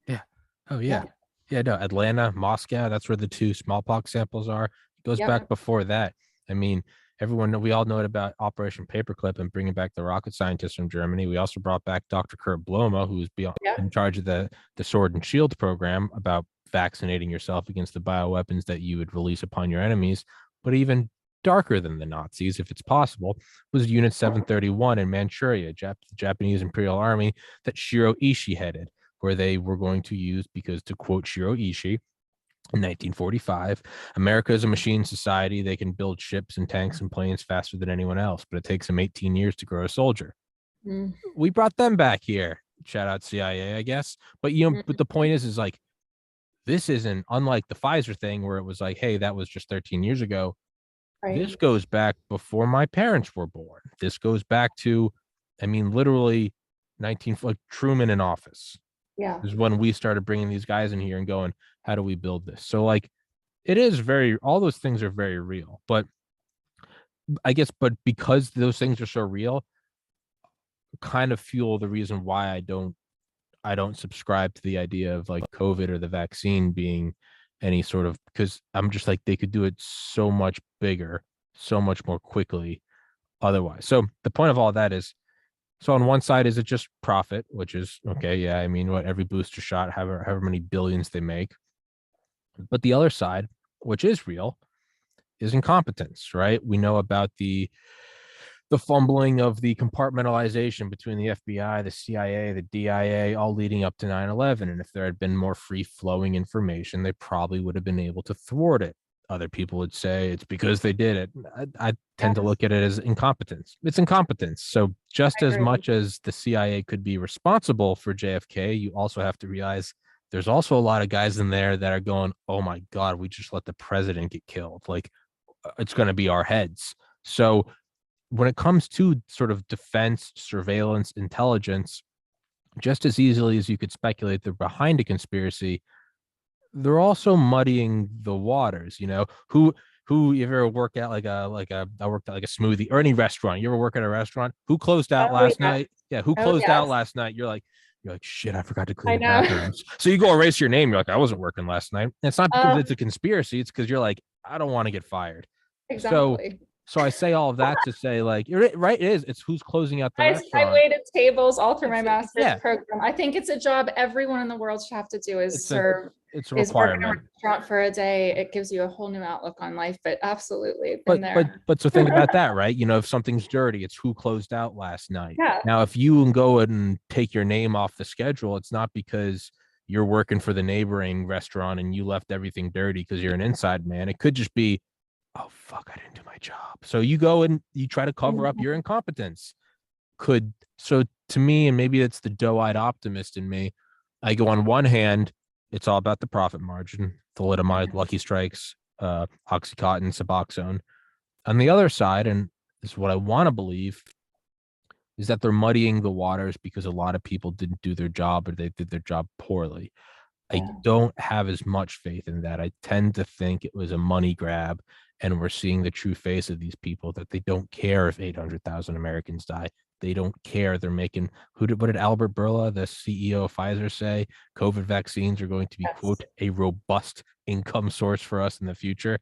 Yeah. Oh yeah. Yeah. No. Atlanta, Moscow. That's where the 2 smallpox samples are. It goes back Yep. before that. I mean, we all know about Operation Paperclip and bringing back the rocket scientists from Germany. We also brought back Dr. Kurt Bloma, who was Yep. in charge of the Sword and Shield program about vaccinating yourself against the bioweapons that you would release upon your enemies. But even darker than the Nazis, if it's possible, was Unit 731 in Manchuria, the Japanese Imperial Army that Shiro Ishii headed, where they were going to use, because to quote Shiro Ishii, in 1945, America is a machine society. They can build ships and tanks and planes faster than anyone else, but it takes them 18 years to grow a soldier. Mm. We brought them back here. Shout out CIA, I guess. But but the point is like, this isn't unlike the Pfizer thing where it was like, hey, that was just 13 years ago. Right. This goes back before my parents were born. This goes back to, I mean, literally like Truman in office. Yeah. Is when we started bringing these guys in here and going, how do we build this? So like, it is all those things are very real, but I guess, but because those things are so real, kind of fuel the reason why I don't subscribe to the idea of like COVID or the vaccine being any sort of, because I'm just like, they could do it so much bigger, so much more quickly otherwise. So the point of all of that is, so on one side, is it just profit, which is okay. Yeah. I mean, what every booster shot, however many billions they make. But the other side, which is real, is incompetence, right? We know about the fumbling of the compartmentalization between the FBI, the CIA, the DIA, all leading up to 9/11. And if there had been more free flowing information, they probably would have been able to thwart it. Other people would say it's because they did it. I tend to Yes, look at it as incompetence. It's incompetence. So just I as agree. much as the CIA could be responsible for JFK, you also have to realize there's also a lot of guys in there that are going, oh my God, we just let the president get killed. Like, it's going to be our heads. So when it comes to sort of defense, surveillance, intelligence, just as easily as you could speculate they're behind a conspiracy, they're also muddying the waters. Who you ever work at I worked at like a smoothie or any restaurant. You ever work at a restaurant? Who closed out Oh last yeah. night? Yeah, who Oh closed out yes. last night? You're like, shit, I forgot to clean I the know. bathrooms. So you go erase your name. You're like, I wasn't working last night. And it's not because Oh, it's a conspiracy. It's because you're like, I don't want to get fired. So exactly. so I say all of that to say, like, right, it is. It's who's closing out the I restaurant. waited tables all through my master's Yeah, program. I think it's a job everyone in the world should have to do is it's a serve, it's a is work in a requirement. restaurant for a day. It gives you a whole new outlook on life, but absolutely been But there. so think about that, right? If something's dirty, it's who closed out last night. Yeah. Now, if you go and take your name off the schedule, it's not because you're working for the neighboring restaurant and you left everything dirty because you're an inside man. It could just be, oh fuck, I didn't do my job. So you go and you try to cover up your incompetence. So to me, and maybe it's the doe-eyed optimist in me, I go, on one hand, it's all about the profit margin, thalidomide, Lucky Strikes, Oxycontin, Suboxone. On the other side, and this is what I want to believe, is that they're muddying the waters because a lot of people didn't do their job or they did their job poorly. I Yeah. don't have as much faith in that. I tend to think it was a money grab, and we're seeing the true face of these people, that they don't care if 800,000 Americans die. They don't care. They're making, what did Albert Bourla, the CEO of Pfizer, say? COVID vaccines are going to be, Yes. quote, a robust income source for us in the future.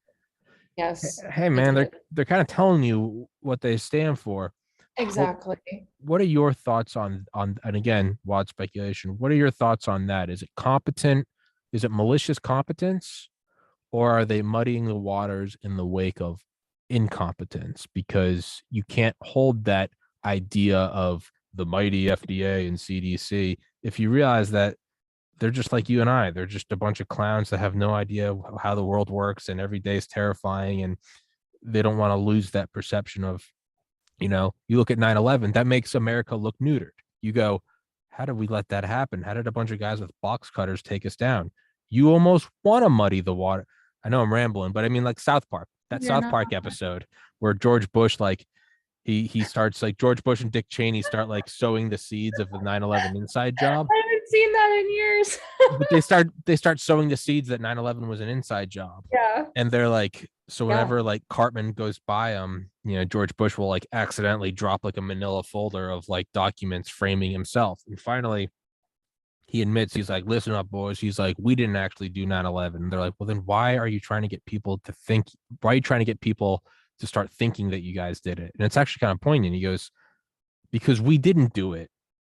Yes. Hey He man, did. they're kind of telling you what they stand for. What Exactly. what are your thoughts on, and again, wild speculation, what are your thoughts on that? Is it competent? Is it malicious competence? Or are they muddying the waters in the wake of incompetence? Because you can't hold that idea of the mighty FDA and CDC if you realize that they're just like you and I. They're just a bunch of clowns that have no idea how the world works, and every day is terrifying, and they don't want to lose that perception of, you look at 9/11, that makes America look neutered. You go, how did we let that happen? How did a bunch of guys with box cutters take us down? You almost want to muddy the water. I know I'm rambling, but I mean, like South Park, that You're South not. Park episode where George Bush, like, he starts, like, George Bush and Dick Cheney start like sowing the seeds of the 9/11 inside job. I haven't seen that in years. But they start sowing the seeds that 9/11 was an inside job. Yeah. And they're like, so Yeah. whenever like Cartman goes by George Bush will like accidentally drop like a manila folder of like documents framing himself. And finally he admits, he's like, listen up, boys. He's like, we didn't actually do 9/11. They're like, well, then why are you trying to get people to think? Why are you trying to get people to start thinking that you guys did it? And it's actually kind of poignant. He goes, because we didn't do it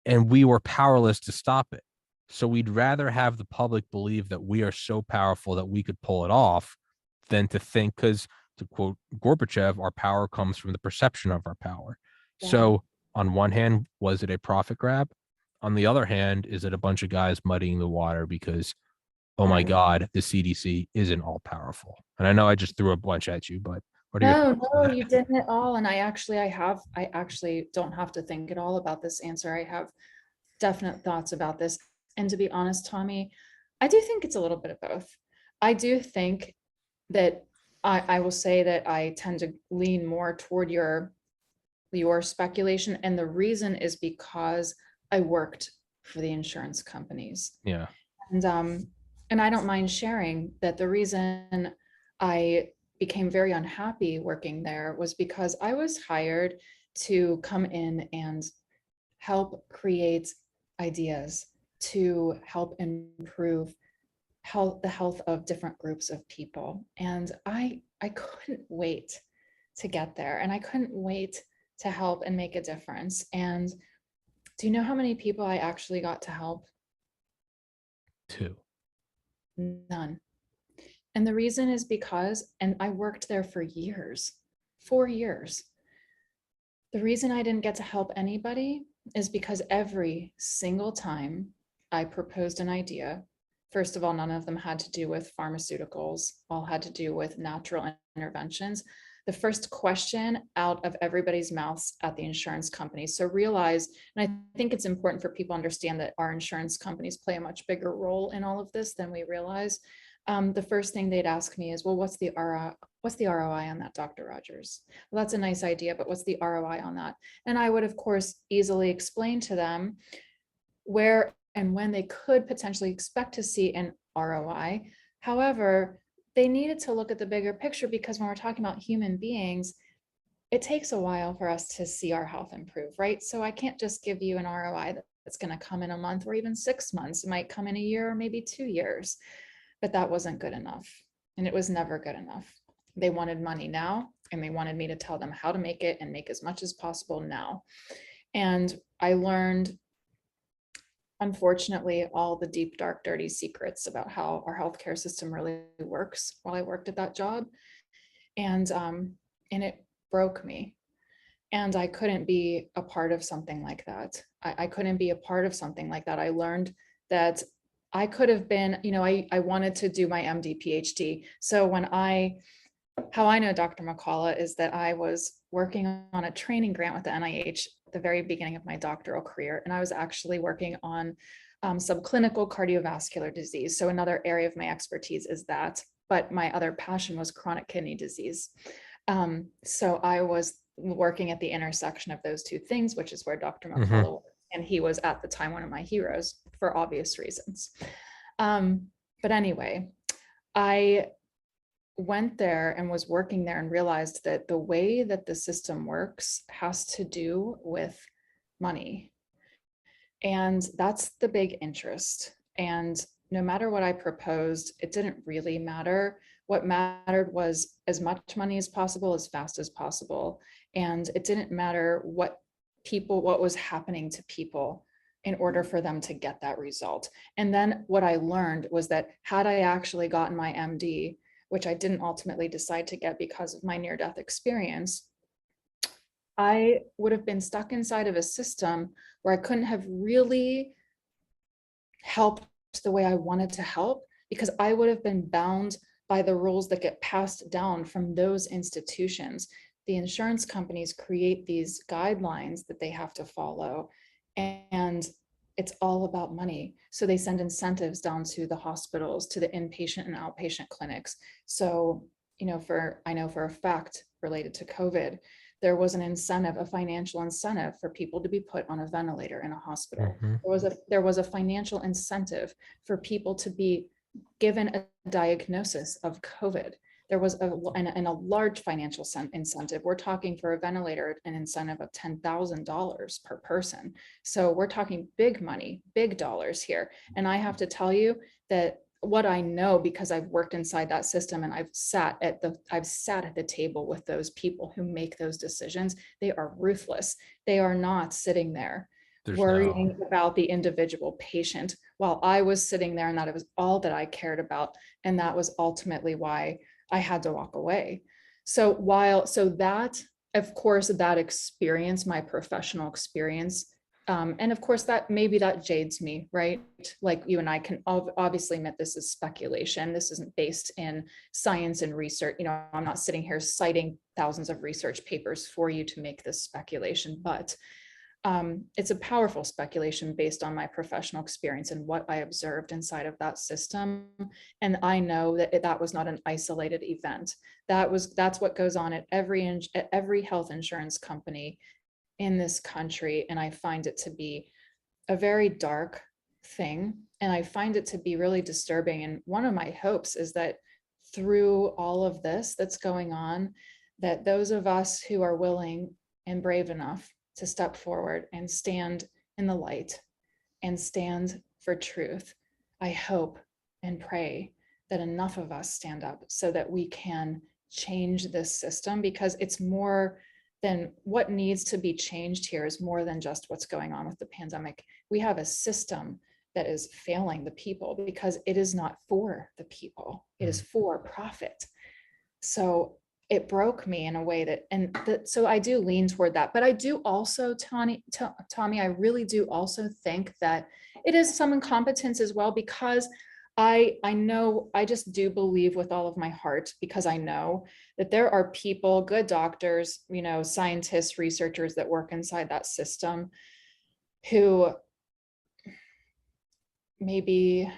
and we were powerless to stop it. So we'd rather have the public believe that we are so powerful that we could pull it off than to think, because to quote Gorbachev, our power comes from the perception of our power. Yeah. So on one hand, was it a profit grab? On the other hand, is it a bunch of guys muddying the water because, oh my God, the CDC isn't all powerful? And I know I just threw a bunch at you, but what are your thoughts on No, that? you didn't at all. And I actually don't have to think at all about this answer. I have definite thoughts about this. And to be honest, Tommy, I do think it's a little bit of both. I do think that I will say that I tend to lean more toward your speculation. And the reason is because I worked for the insurance companies. Yeah. And I don't mind sharing that the reason I became very unhappy working there was because I was hired to come in and help create ideas to help improve the health of different groups of people. And I couldn't wait to get there, and I couldn't wait to help and make a difference. And do you know how many people I actually got to help? 2. None. And the reason is because, and I worked there for years, 4 years. The reason I didn't get to help anybody is because every single time I proposed an idea, first of all, none of them had to do with pharmaceuticals, all had to do with natural interventions. The first question out of everybody's mouths at the insurance company. So realize, and I think it's important for people to understand that our insurance companies play a much bigger role in all of this than we realize. The first thing they'd ask me is, well, what's the ROI on that, Dr. Rodgers? Well, that's a nice idea, but what's the ROI on that? And I would, of course, easily explain to them where and when they could potentially expect to see an ROI. However, they needed to look at the bigger picture, because when we're talking about human beings, it takes a while for us to see our health improve, right? So I can't just give you an ROI that's going to come in a month or even 6 months. It might come in a year or maybe 2 years. But that wasn't good enough. And it was never good enough. They wanted money now, and they wanted me to tell them how to make it and make as much as possible now. And I learned, unfortunately, all the deep, dark, dirty secrets about how our healthcare system really works while I worked at that job. And it broke me. And I couldn't be a part of something like that. I couldn't be a part of something like that. I learned that I could have been, I wanted to do my MD PhD. So how I know Dr. McCullough is that I was working on a training grant with the NIH at the very beginning of my doctoral career. And I was actually working on subclinical cardiovascular disease. So another area of my expertise is that, but my other passion was chronic kidney disease. So I was working at the intersection of those two things, which is where Dr. McCullough was. And he was at the time one of my heroes for obvious reasons. But anyway, I went there and was working there and realized that the way that the system works has to do with money. And that's the big interest. And no matter what I proposed, it didn't really matter. What mattered was as much money as possible, as fast as possible. And it didn't matter what was happening to people in order for them to get that result. And then what I learned was that had I actually gotten my MD, which I didn't ultimately decide to get because of my near-death experience, I would have been stuck inside of a system where I couldn't have really helped the way I wanted to help, because I would have been bound by the rules that get passed down from those institutions. The insurance companies create these guidelines that they have to follow, and it's all about money. So they send incentives down to the hospitals, to the inpatient and outpatient clinics. So, I know for a fact, related to COVID, there was an incentive, a financial incentive for people to be put on a ventilator in a hospital. Mhm. There was a financial incentive for people to be given a diagnosis of COVID. There was a large financial incentive. We're talking for a ventilator, an incentive of $10,000 per person. So we're talking big money, big dollars here. And I have to tell you that what I know, because I've worked inside that system and I've sat at the table with those people who make those decisions. They are ruthless. They are not sitting there worrying about the individual patient, while I was sitting there, and that it was all that I cared about. And that was ultimately why I had to walk away. So that, of course, that experience, my professional experience, and of course that maybe that jades me, right? Like you and I can obviously admit this is speculation. This isn't based in science and research. I'm not sitting here citing thousands of research papers for you to make this speculation, but it's a powerful speculation based on my professional experience and what I observed inside of that system. And I know that that was not an isolated event. That's what goes on at every health insurance company in this country. And I find it to be a very dark thing. And I find it to be really disturbing. And one of my hopes is that through all of this that's going on, that those of us who are willing and brave enough to step forward and stand in the light and stand for truth, I hope and pray that enough of us stand up so that we can change this system, because it's more than what needs to be changed here is more than just what's going on with the pandemic. We have a system that is failing the people because it is not for the people. It is for profit. So it broke me in a way so I do lean toward that. But I do also, Tommy, I really do also think that it is some incompetence as well, because I know, I just do believe with all of my heart, because I know that there are people, good doctors, scientists, researchers that work inside that system who maybe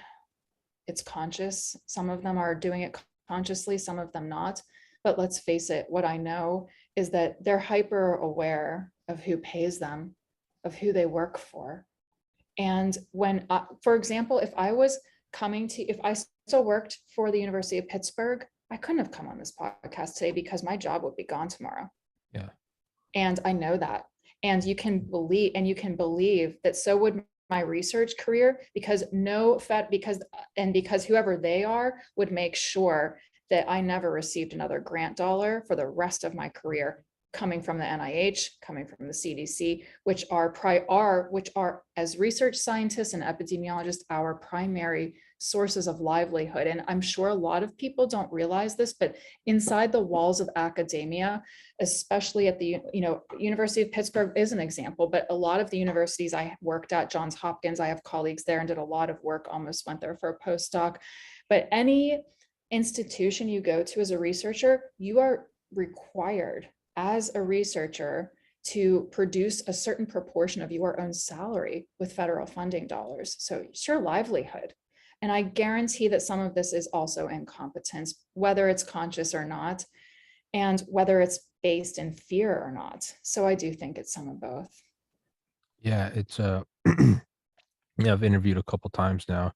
it's conscious. Some of them are doing it consciously, some of them not. But let's face it, what I know is that they're hyper aware of who pays them, of who they work for. And when, for example, if I still worked for the University of Pittsburgh, I couldn't have come on this podcast today because my job would be gone tomorrow. Yeah. And I know that. And you can believe that so would my research career, because because whoever they are would make sure that I never received another grant dollar for the rest of my career, coming from the NIH, coming from the CDC, which are as research scientists and epidemiologists, our primary sources of livelihood. And I'm sure a lot of people don't realize this, but inside the walls of academia, especially at the University of Pittsburgh is an example, but a lot of the universities I worked at, Johns Hopkins, I have colleagues there and did a lot of work, almost went there for a postdoc. But any institution you go to as a researcher, you are required as a researcher to produce a certain proportion of your own salary with federal funding dollars. So it's your livelihood. And I guarantee that some of this is also incompetence, whether it's conscious or not, and whether it's based in fear or not. So I do think it's some of both. Yeah, it's I've interviewed a couple times now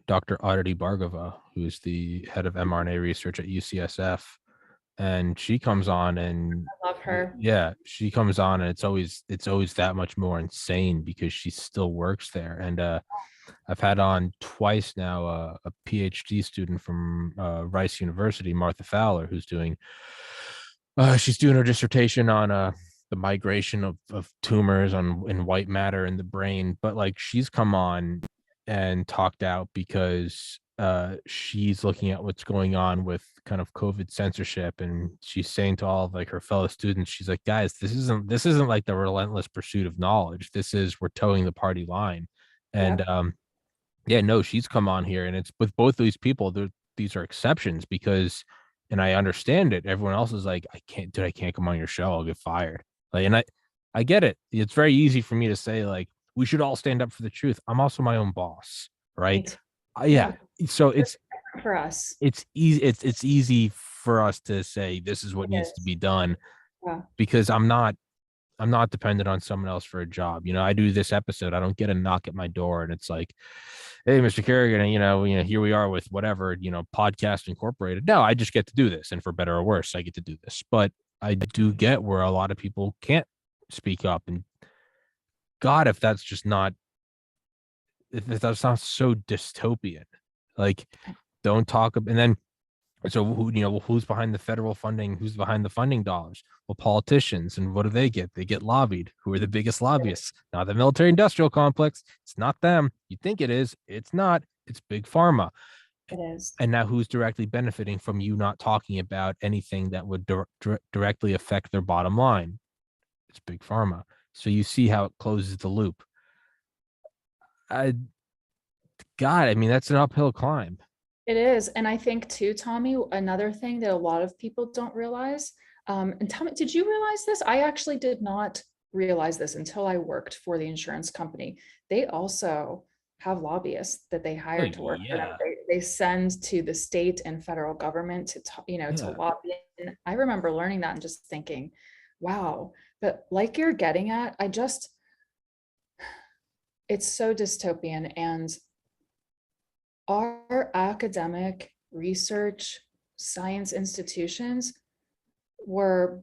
Dr. Aditi Bhargava, who is the head of mRNA research at UCSF, and she comes on and I love her. yeah, she comes on and it's always that much more insane because she still works there. And I've had on twice now a PhD student from Rice University, Martha Fowler, who's doing she's doing her dissertation on the migration of tumors in white matter in the brain. But like she's come on and talked out because she's looking at what's going on with kind of COVID censorship, and she's saying to all of like her fellow students, she's like, guys, this isn't like the relentless pursuit of knowledge. This is, we're towing the party line. And Yeah, no, she's come on here, and it's with both of these people. These are exceptions because, and I understand it. Everyone else is like, I can't, dude, I can't come on your show. I'll get fired. Like, and I get it. It's very easy for me to say like, we should all stand up for the truth. I'm also my own boss, right? Right. Yeah. Yeah. So It's for us. it's easy. It's easy for us to say this is what It needs to is. be done Yeah. because I'm not dependent on someone else for a job. I do this episode. I don't get a knock at my door and it's like, hey, Mr. Carrigan, here we are with whatever, podcast incorporated. No, I just get to do this. And for better or worse, I get to do this. But I do get where a lot of people can't speak up. And God, if that's just not, if that sounds so dystopian, like don't talk. And then so who's behind the federal funding? Who's behind the funding dollars? Well, politicians. And what do they get? They get lobbied. Who are the biggest lobbyists? Not the military industrial complex. It's not them. You think it is. It's not. It's big pharma. It is. And now who's directly benefiting from you not talking about anything that would directly affect their bottom line? It's big pharma. So you see how it closes the loop. God, I mean, that's an uphill climb. It is. And I think too, Tommy, another thing that a lot of people don't realize, and tell me, did you realize this? I actually did not realize this until I worked for the insurance company. They also have lobbyists that they hire to work for them. Yeah. They send to the state and federal government to, to lobby. And I remember learning that and just thinking, wow. But like you're getting at, it's so dystopian. And our academic research science institutions were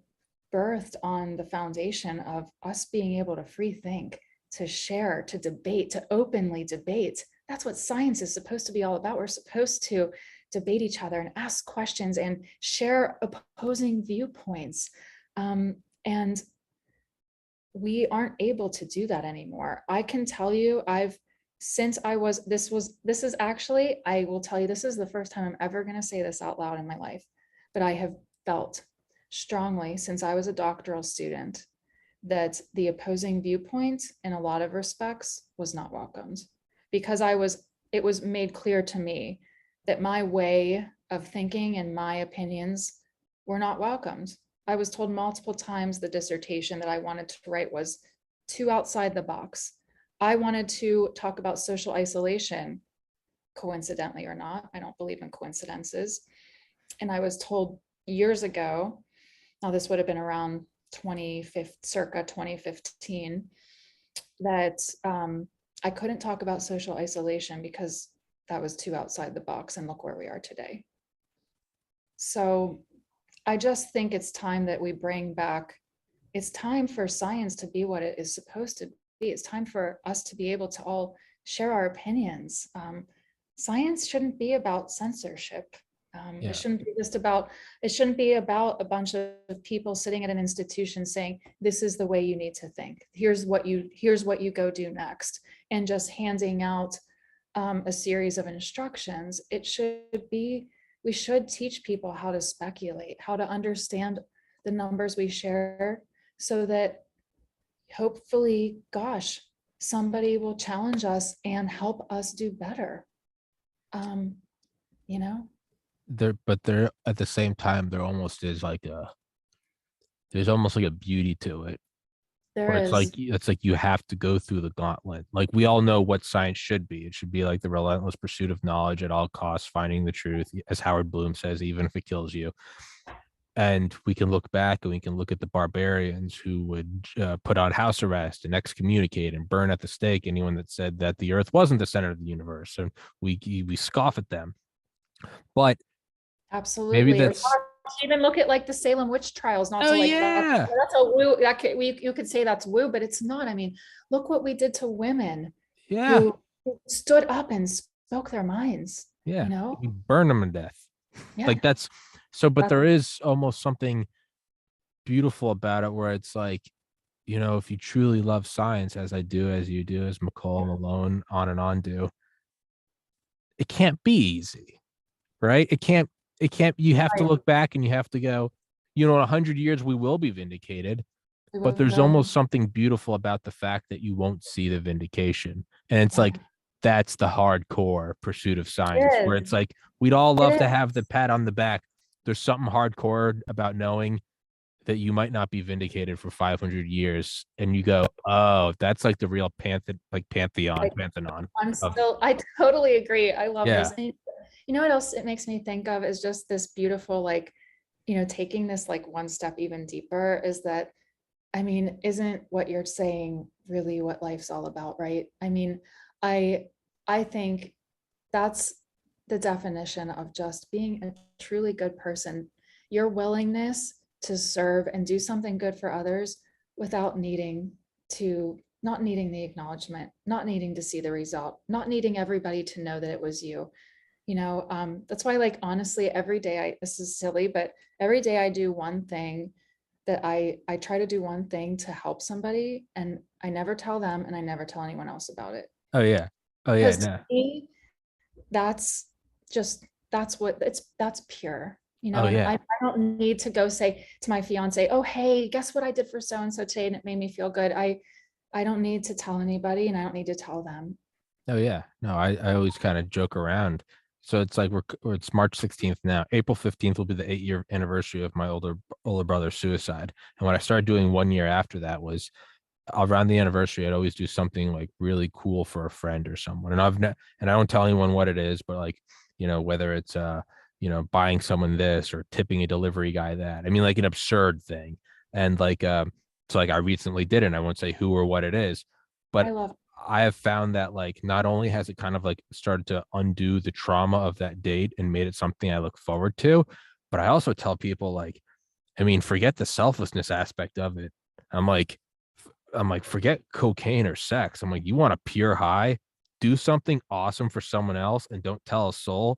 birthed on the foundation of us being able to free think, to share, to debate, to openly debate. That's what science is supposed to be all about. We're supposed to debate each other and ask questions and share opposing viewpoints. And we aren't able to do that anymore. I can tell you, this is actually, I will tell you, this is the first time I'm ever going to say this out loud in my life, but I have felt strongly since I was a doctoral student that the opposing viewpoint in a lot of respects was not welcomed because it was made clear to me that my way of thinking and my opinions were not welcomed. I was told multiple times the dissertation that I wanted to write was too outside the box. I wanted to talk about social isolation, coincidentally or not. I don't believe in coincidences. And I was told years ago, now this would have been around circa 2015, that I couldn't talk about social isolation because that was too outside the box. And look where we are today. So I just think it's time that we bring back, it's time for science to be what it is supposed to be. It's time for us to be able to all share our opinions. Science shouldn't be about censorship. It shouldn't be about a bunch of people sitting at an institution saying, this is the way you need to think. Here's what you go do next. And just handing out a series of instructions. We should teach people how to speculate, how to understand the numbers we share so that hopefully, gosh, somebody will challenge us and help us do better. There at the same time, there's almost like a beauty to it. There Or is. it's like you have to go through the gauntlet. Like we all know what science should be. It should be like the relentless pursuit of knowledge at all costs, finding the truth, as Howard Bloom says, even if it kills you. And we can look back and we can look at the barbarians who would put on house arrest and excommunicate and burn at the stake anyone that said that the earth wasn't the center of the universe. And we scoff at them. But maybe Absolutely. Or that's even look at like the Salem witch trials, not oh to like yeah. that's a woo. You could say that's woo, but it's not. I mean, look what we did to women Yeah. who stood up and spoke their minds. Yeah. You know? We burn them to death. Yeah. Like that's so, but there is almost something beautiful about it where it's like, if you truly love science, as I do, as you do, as McCall, Malone, on and on do, it can't be easy, right? It can't, you have to Right. look back and you have to go, in 100 years, we will be vindicated. We But there's will. almost something beautiful about the fact that you won't see the vindication. And it's Yeah. like, that's the hardcore pursuit of science, It where is. it's like we'd all It love to have the is. pat on the back. There's something hardcore about knowing that you might not be vindicated for 500 years, and you go, oh, that's like the real Like, pantheon of, I totally agree. I love yeah. this. And you know what else it makes me think of is just this beautiful, like, taking this like one step even deeper is that, I mean, isn't what you're saying really what life's all about, right? I mean, I I think that's the definition of just being a truly good person. Your willingness to serve and do something good for others without needing to, not needing the acknowledgement, not needing to see the result, not needing everybody to know that it was you. That's why, like, honestly, every day this is silly, but every day I do one thing that I try to do one thing to help somebody, and I never tell them and I never tell anyone else about it. Oh yeah. Oh yeah. Because to No. me, that's just, that's pure, Oh and yeah. I don't need to go say to my fiance, oh, hey, guess what I did for so and so today and it made me feel good. I don't need to tell anybody and I don't need to tell them. Oh yeah. No, I always kind of joke around. So it's like it's March 16th now. April 15th will be the 8-year anniversary of my older brother's suicide. And what I started doing 1 year after that was around the anniversary, I'd always do something like really cool for a friend or someone. And and I don't tell anyone what it is, but like, whether it's buying someone this or tipping a delivery guy that. I mean, like an absurd thing. And like so like I recently did it, and I won't say who or what it is, but I love. I have found that like not only has it kind of like started to undo the trauma of that date and made it something I look forward to, but I also tell people like, I mean, forget the selflessness aspect of it. I'm like, forget cocaine or sex. I'm like, you want a pure high, do something awesome for someone else and don't tell a soul.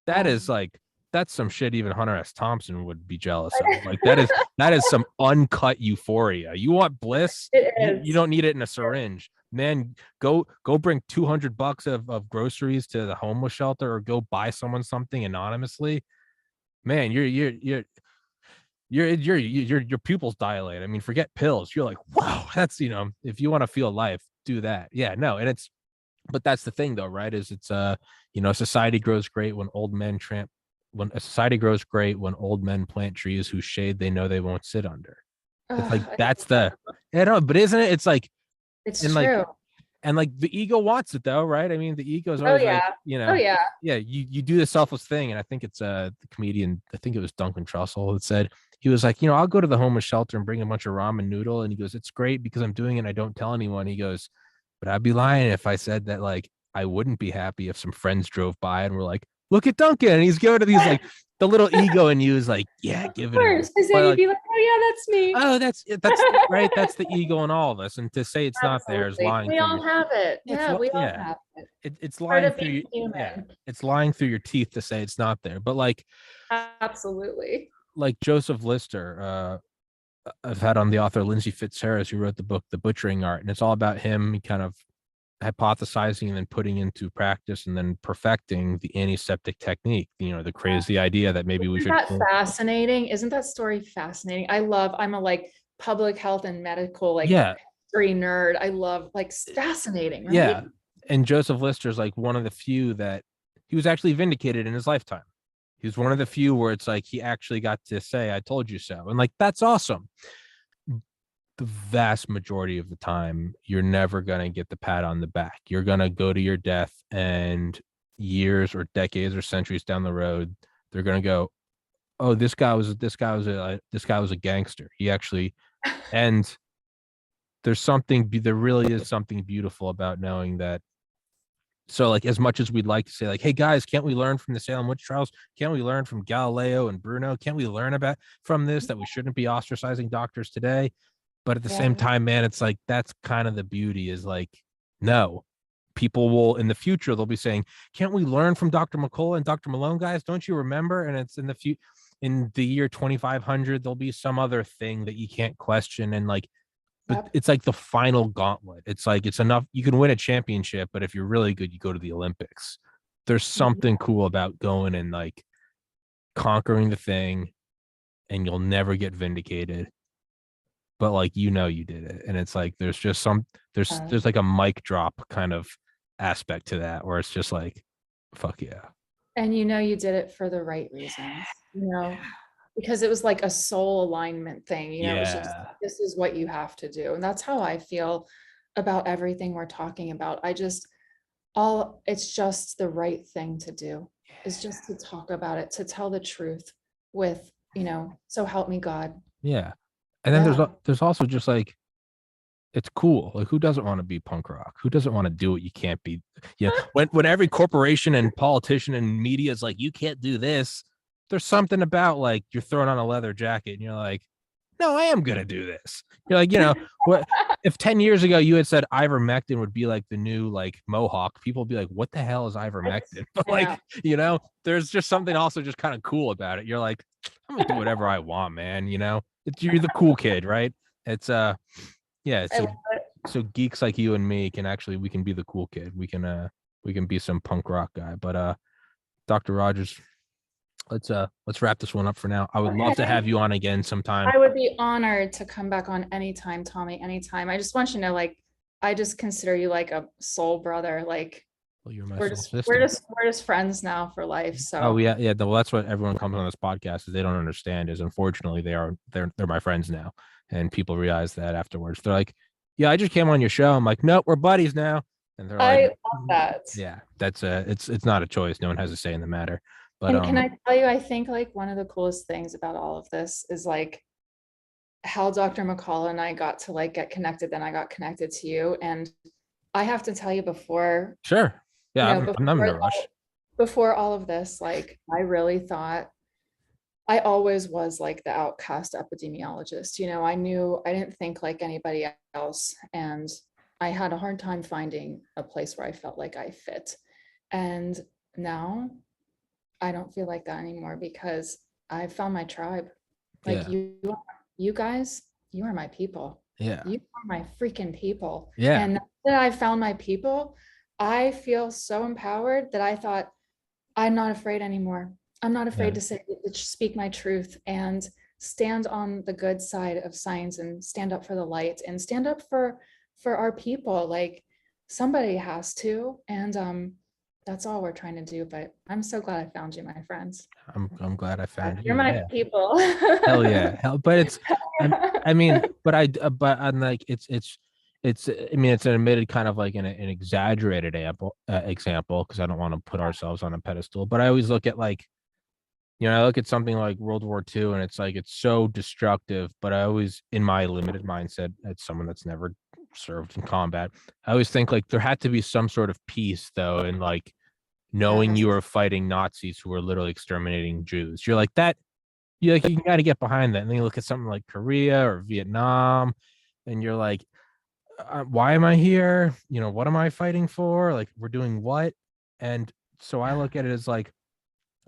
That Yeah. is like, that's some shit even Hunter S. Thompson would be jealous of. Like that is some uncut euphoria. You want bliss? It You is. don't need it in a syringe. Man, go bring $200 of groceries to the homeless shelter or go buy someone something anonymously. Man, your pupils dilate. I mean, forget pills. You're like, wow, that's if you want to feel life, do that. Yeah, no, and but that's the thing though, right? Is it's society grows great when old men tramp when a society grows great when old men plant trees whose shade they know they won't sit under. It's like I that's love that. the I don't know, but isn't it? It's like It's and like true. and like the ego wants it though, right? I mean, the ego is Oh always like, yeah. Oh yeah. yeah, you do the selfless thing. And I think it's the comedian, I think it was Duncan Trussell that said he was like, I'll go to the homeless shelter and bring a bunch of ramen noodle. And he goes, it's great because I'm doing it and I don't tell anyone. He goes, but I'd be lying if I said that like I wouldn't be happy if some friends drove by and were like, look at Duncan. And he's giving it these like the little ego in you is like, yeah, Of give it to me. course. Because then But you'd like, be like, oh yeah, that's me. oh, that's right. That's the ego in all of us. And to say it's not there is Absolutely. lying We through your all have it. Yeah, we all yeah. have it. It's Part lying of through being you. Yeah, human. it's lying through your teeth to say it's not there. But Absolutely. like Joseph Lister, I've had on the author Lindsay Fitzharris, who wrote the book The Butchering Art, and it's all about him kind of hypothesizing and then putting into practice and then perfecting the antiseptic technique. The crazy idea that maybe we Isn't should that clean. fascinating? Isn't that story fascinating? I'm a like public health and medical like Yeah, history nerd. I love, like, it's fascinating, right? yeah. And Joseph Lister is like one of the few that he was actually vindicated in his lifetime. He was one of the few where it's like he actually got to say, I told you so. And like, that's awesome. The vast majority of the time, you're never going to get the pat on the back. You're going to go to your death, and years or decades or centuries down the road, they're going to go, oh, this guy was a gangster. He actually, and there really is something beautiful about knowing that. So like as much as we'd like to say like, hey guys, can't we learn from the Salem witch trials? Can't we learn from Galileo and Bruno? Can't we learn about from this that we shouldn't be ostracizing doctors today? But at the Yeah. same time, man, it's like that's kind of the beauty is like, no, people will in the future they'll be saying, can't we learn from Dr. McCullough and Dr. Malone, guys? Don't you remember? And it's in the year 2500, there'll be some other thing that you can't question. And like, but Yep. it's like the final gauntlet. It's like it's enough. You can win a championship, but if you're really good, you go to the Olympics. There's something cool about going and like conquering the thing, and you'll never get vindicated. But like you did it, and it's like there's just there's like a mic drop kind of aspect to that where it's just like, fuck yeah. And you did it for the right reasons, because it was like a soul alignment thing, it was just, Yeah. this is what you have to do. And that's how I feel about everything we're talking about. It's just the right thing to do, is just to talk about it, to tell the truth with, so help me God. Yeah. And then Yeah. there's also just like, it's cool. Like, who doesn't want to be punk rock? Who doesn't want to do what you can't be? Yeah. When every corporation and politician and media is like, you can't do this, there's something about like you're throwing on a leather jacket and you're like, no, I am gonna do this. You're like, what if 10 years ago you had said ivermectin would be like the new like Mohawk, people would be like, what the hell is ivermectin? But like, there's just something also just kind of cool about it. You're like, I'm gonna do whatever I want, man. You're the cool kid, right? It's yeah, so geeks like you and me we can be the cool kid. We can be some punk rock guy. But Dr. Rodgers, let's wrap this one up for now. I would love to have you on again sometime. I would be honored to come back on anytime, Tommy, anytime. I just want you to know, like, I just consider you like a soul brother. Like, Well, you're my we're soul just sister. we're just friends now for life. So Oh yeah. Well, that's what everyone comes on this podcast is they don't understand is unfortunately they're my friends now, and people realize that afterwards. They're like, yeah, I just came on your show. I'm like, nope, we're buddies now. And they're I like, love that. yeah, that's it's not a choice. No one has a say in the matter. But And can I tell you, I think like one of the coolest things about all of this is like how Dr. McCall and I got to like get connected. Then I got connected to you. And I have to tell you before, sure. Yeah, I'm not in a before rush. before all of this, like I really thought I always was like the outcast epidemiologist. I didn't think like anybody else. And I had a hard time finding a place where I felt like I fit. And now I don't feel like that anymore because I found my tribe. Like Yeah. you guys, you are my people. Yeah. You are my freaking people. Yeah. And now that I found my people, I feel so empowered that I thought, I'm not afraid anymore. I'm not afraid to speak my truth and stand on the good side of science and stand up for the light and stand up for our people. Like somebody has to. And that's all we're trying to do. But I'm so glad I found you, my friends. I'm glad I found you. You're my people. Hell yeah. But I'm like, I mean, it's an admitted kind of like an exaggerated example because I don't want to put ourselves on a pedestal. But I always look at like, I look at something like World War II and it's like, it's so destructive. But I always, in my limited mindset, as someone that's never served in combat, I always think like there had to be some sort of peace though. And like knowing you were fighting Nazis who were literally exterminating Jews, you're like that. You got to get behind that. And then you look at something like Korea or Vietnam, and you're like, why am I here? What am I fighting for? Like, we're doing what? And so I look at it as like,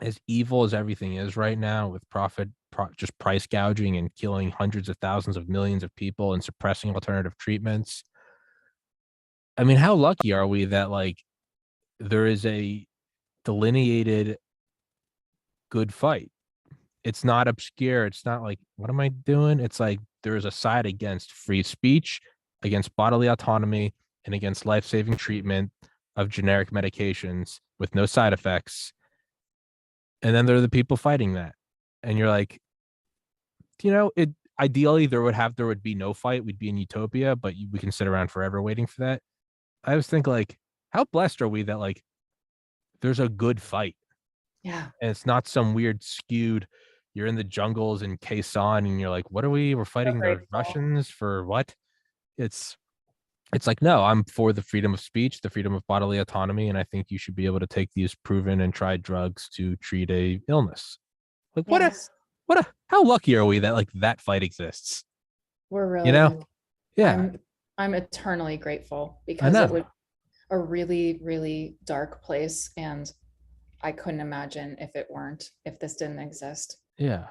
as evil as everything is right now with just price gouging and killing hundreds of thousands of millions of people and suppressing alternative treatments. I mean, how lucky are we that like there is a delineated good fight? It's not obscure. It's not like, what am I doing? It's like there is a side against free speech, against bodily autonomy, and against life-saving treatment of generic medications with no side effects. And then there are the people fighting that. And you're like, ideally there would be no fight. We'd be in utopia, but we can sit around forever waiting for that. I always think like, how blessed are we that like there's a good fight? Yeah. And it's not some weird skewed, you're in the jungles in Kherson and you're like, what are we're fighting the Russians for what? It's like, no, I'm for the freedom of speech, the freedom of bodily autonomy. And I think you should be able to take these proven and tried drugs to treat a illness. Like how lucky are we that like that fight exists? We're really, Yeah. I'm eternally grateful because it was a really, really dark place. And I couldn't imagine if this didn't exist. Yeah.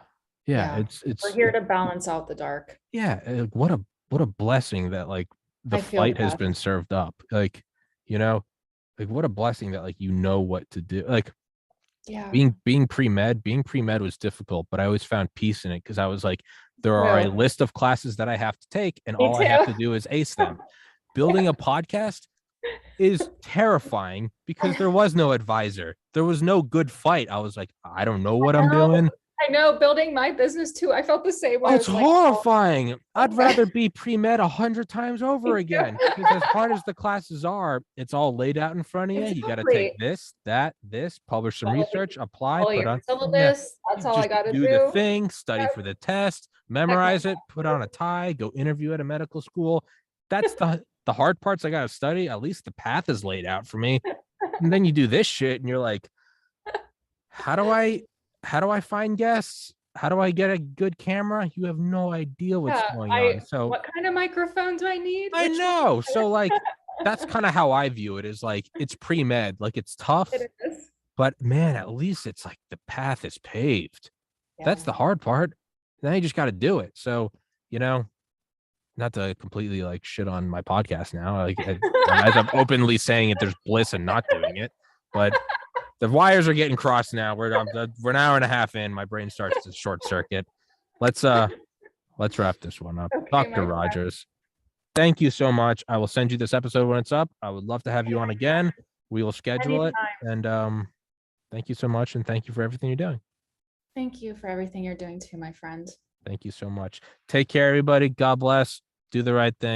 It's we're here to balance out the dark. Yeah. What a blessing that like the fight has been served up. Like, like what a blessing that like, what to do. Like being pre-med was difficult, but I always found peace in it. Cause I was like, there are a list of classes that I have to take and all I have to do is ace them. Building a podcast, is terrifying because there was no advisor. There was no good fight. I was like, I don't know what I'm doing. I know, building my business too. I felt the same way. Oh, I it's was like, oh, horrifying. I'd okay. rather be pre-med 100 times over again because as hard as the classes are, it's all laid out in front of you. You got to take Exactly. this, that, this, publish some Follow research, apply, follow put your on. Yeah, syllabus. you That's all I just got to do the do. thing, study Yep. for the test, Check my memorize it, put on a tie, go interview at a medical school. That's the hard parts I got to study. At least the path is laid out for me. And then you do this shit and you're like, how do I find guests? How do I get a good camera? You have no idea what's Yeah, going on. So what kind of microphone do I need? I Which one? know. So like that's kind of how I view it, is like it's pre-med. Like it's tough, It is. but man, at least it's like the path is paved. Yeah. That's the hard part. Now you just got to do it. So, you know, not to completely like shit on my podcast now. As I'm openly saying it, there's bliss in not doing it. But the wires are getting crossed now. We're an hour and a half in. My brain starts to short circuit. Let's wrap this one up. Okay, my Dr. friend. Rodgers, thank you so much. I will send you this episode when it's up. I would love to have you on again. We will schedule it. Anytime. And thank you so much. And thank you for everything you're doing. Thank you for everything you're doing too, my friend. Thank you so much. Take care, everybody. God bless. Do the right thing.